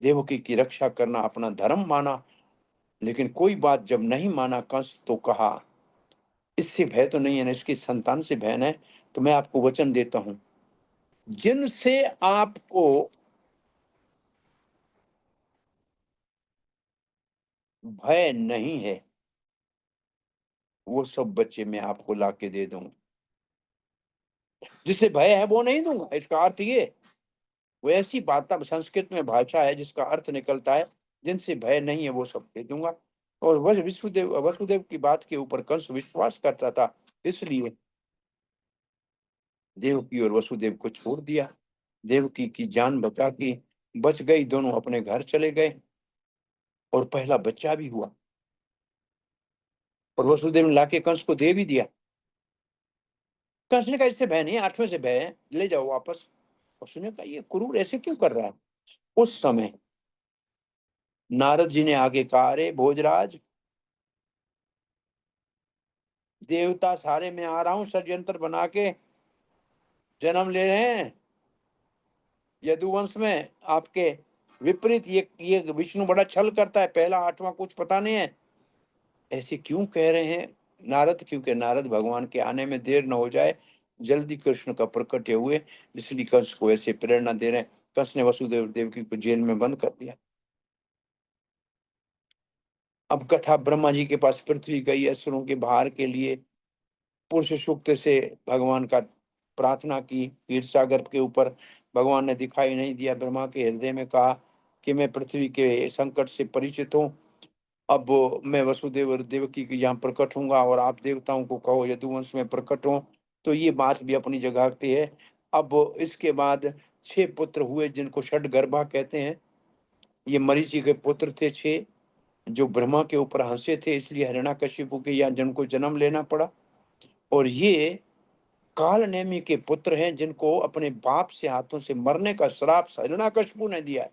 देवकी की रक्षा करना अपना धर्म माना। लेकिन कोई बात जब नहीं माना कंस, तो कहा इससे भय तो नहीं है ना, इसकी संतान से भय है। तो मैं आपको वचन देता हूं, जिनसे आपको भय नहीं है, वो सब बच्चे मैं आपको ला के दे दूंगा। जिसे भय है वो नहीं दूंगा, इसका अर्थ ये। वो ऐसी बात, संस्कृत में भाषा है जिसका अर्थ निकलता है जिनसे भय नहीं है वो सब दे दूंगा। और वह वसुदेव की बात के ऊपर कंस विश्वास करता था, इसलिए देवकी और वसुदेव को छोड़ दिया। देवकी की जान बच गई, दोनों अपने घर चले गए। और पहला बच्चा भी हुआ। और वसुदेव ने लाके कंस को दे भी दिया। कंस ने कहा इससे भय नहीं है, 8वें से भय है, ले जाओ वापस। उसने कहा ये क्रूर ऐसे क्यों कर रहा है? उस समय नारद जी ने आगे कहा, अरे भोजराज, देवता सारे मैं आ रहा हूं षड्यंत्र बना के जन्म ले रहे हैं यदुवंश में आपके विपरीत। ये विष्णु बड़ा छल करता है, पहला 8वां कुछ पता नहीं है। ऐसे क्यों कह रहे हैं नारद? क्योंकि नारद भगवान के आने में देर न हो जाए, जल्दी कृष्ण का प्रकट हुए, इसलिए कंस को ऐसे प्रेरणा दे रहे हैं। कंस ने वसुदेव देवकी को जेल में बंद कर दिया। अब कथा ब्रह्मा जी के पास पृथ्वी गई असुरों के बाहर के लिए। पुरुष सूक्त से भगवान का प्रार्थना की। क्षीर सागर के ऊपर भगवान ने दिखाई नहीं दिया। ब्रह्मा के हृदय में कहा कि मैं पृथ्वी के संकट से परिचित हूँ। अब मैं वसुदेव और देवकी के यहाँ प्रकट होऊंगा और आप देवताओं को कहो यदुवंश में प्रकट हो। तो ये बात भी अपनी जगह पे है। अब इसके बाद 6 पुत्र हुए जिनको षडगर्भा कहते हैं। ये मरीचि के पुत्र थे 6, जो ब्रह्मा के ऊपर हंसे थे, इसलिए हिरण्याकशिपु के यहाँ जिनको जन्म लेना पड़ा। और ये काल नेमि के पुत्र हैं जिनको अपने बाप से हाथों से मरने का श्राप हिरण्याकशिपु ने दिया है।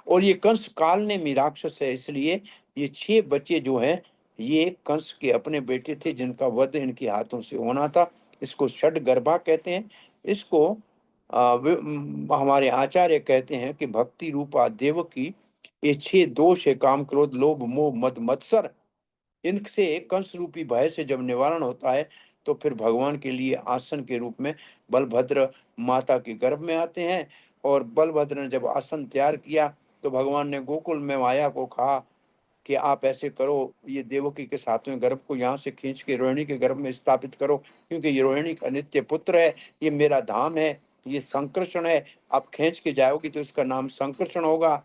और ये कंस काल नेमि राक्षस है, इसलिए ये 6 बच्चे जो हैं ये कंस के अपने बेटे थे जिनका वध इनके हाथों से होना था। इसको षडगर्भा कहते हैं। इसको हमारे आचार्य कहते हैं कि भक्ति रूपा देवकी, ये 6 दोष है काम क्रोध लोभ मोह मद मत्सर, इनसे कंस रूपी भय से जब निवारण होता है तो फिर भगवान के लिए आसन के रूप में बलभद्र माता के गर्भ में आते हैं। और बलभद्र ने जब आसन तैयार किया तो भगवान ने गोकुल में माया को कहा कि आप ऐसे करो, ये देवकी के 7वें गर्भ को यहाँ से खींच के रोहिणी के गर्भ में स्थापित करो, क्योंकि ये रोहिणी का नित्य पुत्र है, ये मेरा धाम है, ये संकर्षण है। आप खींच के जाओगी तो इसका नाम संकर्षण होगा,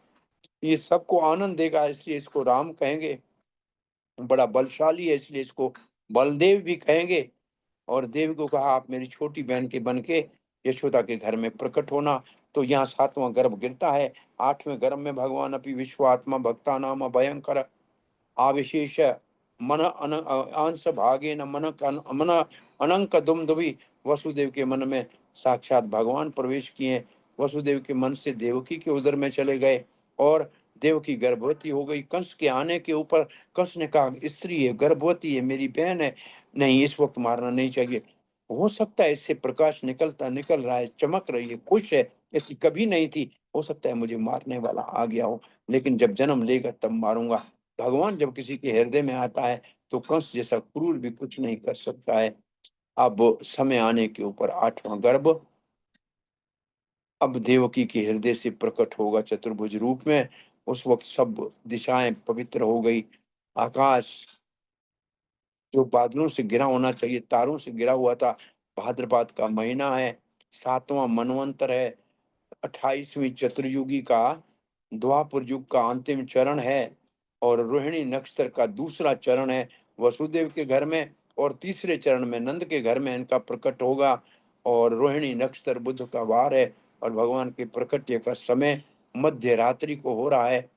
ये सबको आनंद देगा, इसलिए इसको राम कहेंगे। बड़ा बलशाली है इसलिए इसको बलदेव भी कहेंगे। और देव को कहा आप मेरी छोटी बहन के बन के यशोदा के घर में प्रकट होना। तो यहाँ 7वां गर्भ गिरता है। 8वें गर्भ में भगवान अपनी विश्वात्मा भक्ता नाम भयंकर आविशेष मन अंश भागे न मन अनंक दुम दुभी, वसुदेव के मन में साक्षात भगवान प्रवेश किए। वसुदेव के मन से देवकी के उदर में चले गए और देवकी गर्भवती हो गई। कंस के आने के ऊपर कंस ने कहा स्त्री है, गर्भवती है, मेरी बहन है, नहीं इस वक्त मारना नहीं चाहिए। हो सकता है इससे प्रकाश निकल रहा है, चमक रही है, खुश है, ऐसी कभी नहीं थी, हो सकता है मुझे मारने वाला आ गया हो, लेकिन जब जन्म लेगा तब मारूंगा। भगवान जब किसी के हृदय में आता है तो कंस जैसा क्रूर भी कुछ नहीं कर सकता है। अब समय आने के ऊपर 8वां गर्भ अब देवकी के हृदय से प्रकट होगा चतुर्भुज रूप में। उस वक्त सब दिशाएं पवित्र हो गई। आकाश जो बादलों से घिरा होना चाहिए तारों से घिरा हुआ था। भाद्रपद का महीना है, 7वां मनवंतर है, 28वीं चतुर्युगी का द्वापर युग का अंतिम चरण है और रोहिणी नक्षत्र का दूसरा चरण है वसुदेव के घर में। और तीसरे चरण में नंद के घर में इनका प्रकट होगा। और रोहिणी नक्षत्र बुध का वार है और भगवान के प्रकट्य का समय मध्य रात्रि को हो रहा है।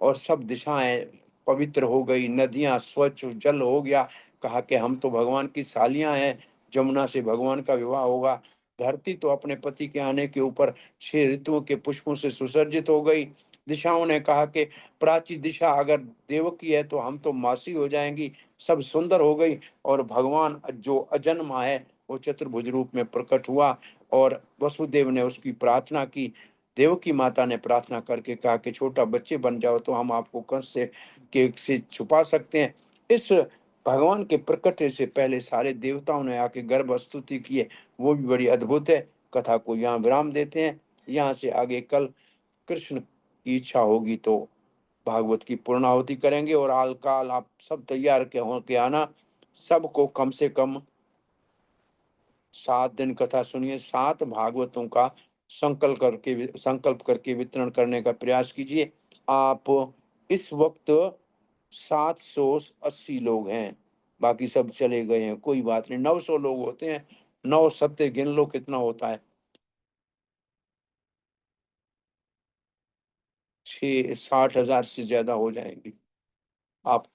और सब दिशाएं पवित्र हो गई, नदियां स्वच्छ जल हो गया। कहा कि हम तो भगवान की सालियां हैं, जमुना से भगवान का विवाह होगा। धरती तो अपने पति के आने के ऊपर 6 ऋतुओं के पुष्पों से सुसज्जित हो गई। दिशाओं ने कहा कि प्राची दिशा अगर देवकी है तो हम तो मासी हो जाएंगी, सब सुंदर हो गई। और भगवान जो अजन्मा है वो चतुर्भुज रूप में प्रकट हुआ और वसुदेव ने उसकी प्रार्थना की। देवकी माता ने प्रार्थना करके कहा कि छोटा बच्चे बन जाओ तो हम आपको कंस से छुपा सकते हैं। इस भगवान के प्रकट से पहले सारे देवताओं ने आके गर्भ स्तुति की है, वो भी बड़ी अद्भुत है। कथा को यहाँ विराम देते हैं। यहाँ से आगे कल कृष्ण की इच्छा होगी तो भागवत की पूर्णाहुति करेंगे। और आल काल आप सब तैयार के हो के आना। सबको कम से कम 7 दिन कथा सुनिए, 7 भागवतों का संकल्प करके वितरण करने का प्रयास कीजिए। आप इस वक्त 780 लोग हैं, बाकी सब चले गए हैं, कोई बात नहीं, 900 लोग होते हैं। 9 सत्ते गिन लो कितना होता है, 60,000 से ज्यादा हो जाएंगे। आप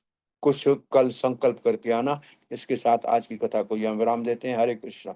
कुछ कल संकल्प करके आना। इसके साथ आज की कथा को यहाँ विराम देते हैं। हरे कृष्णा।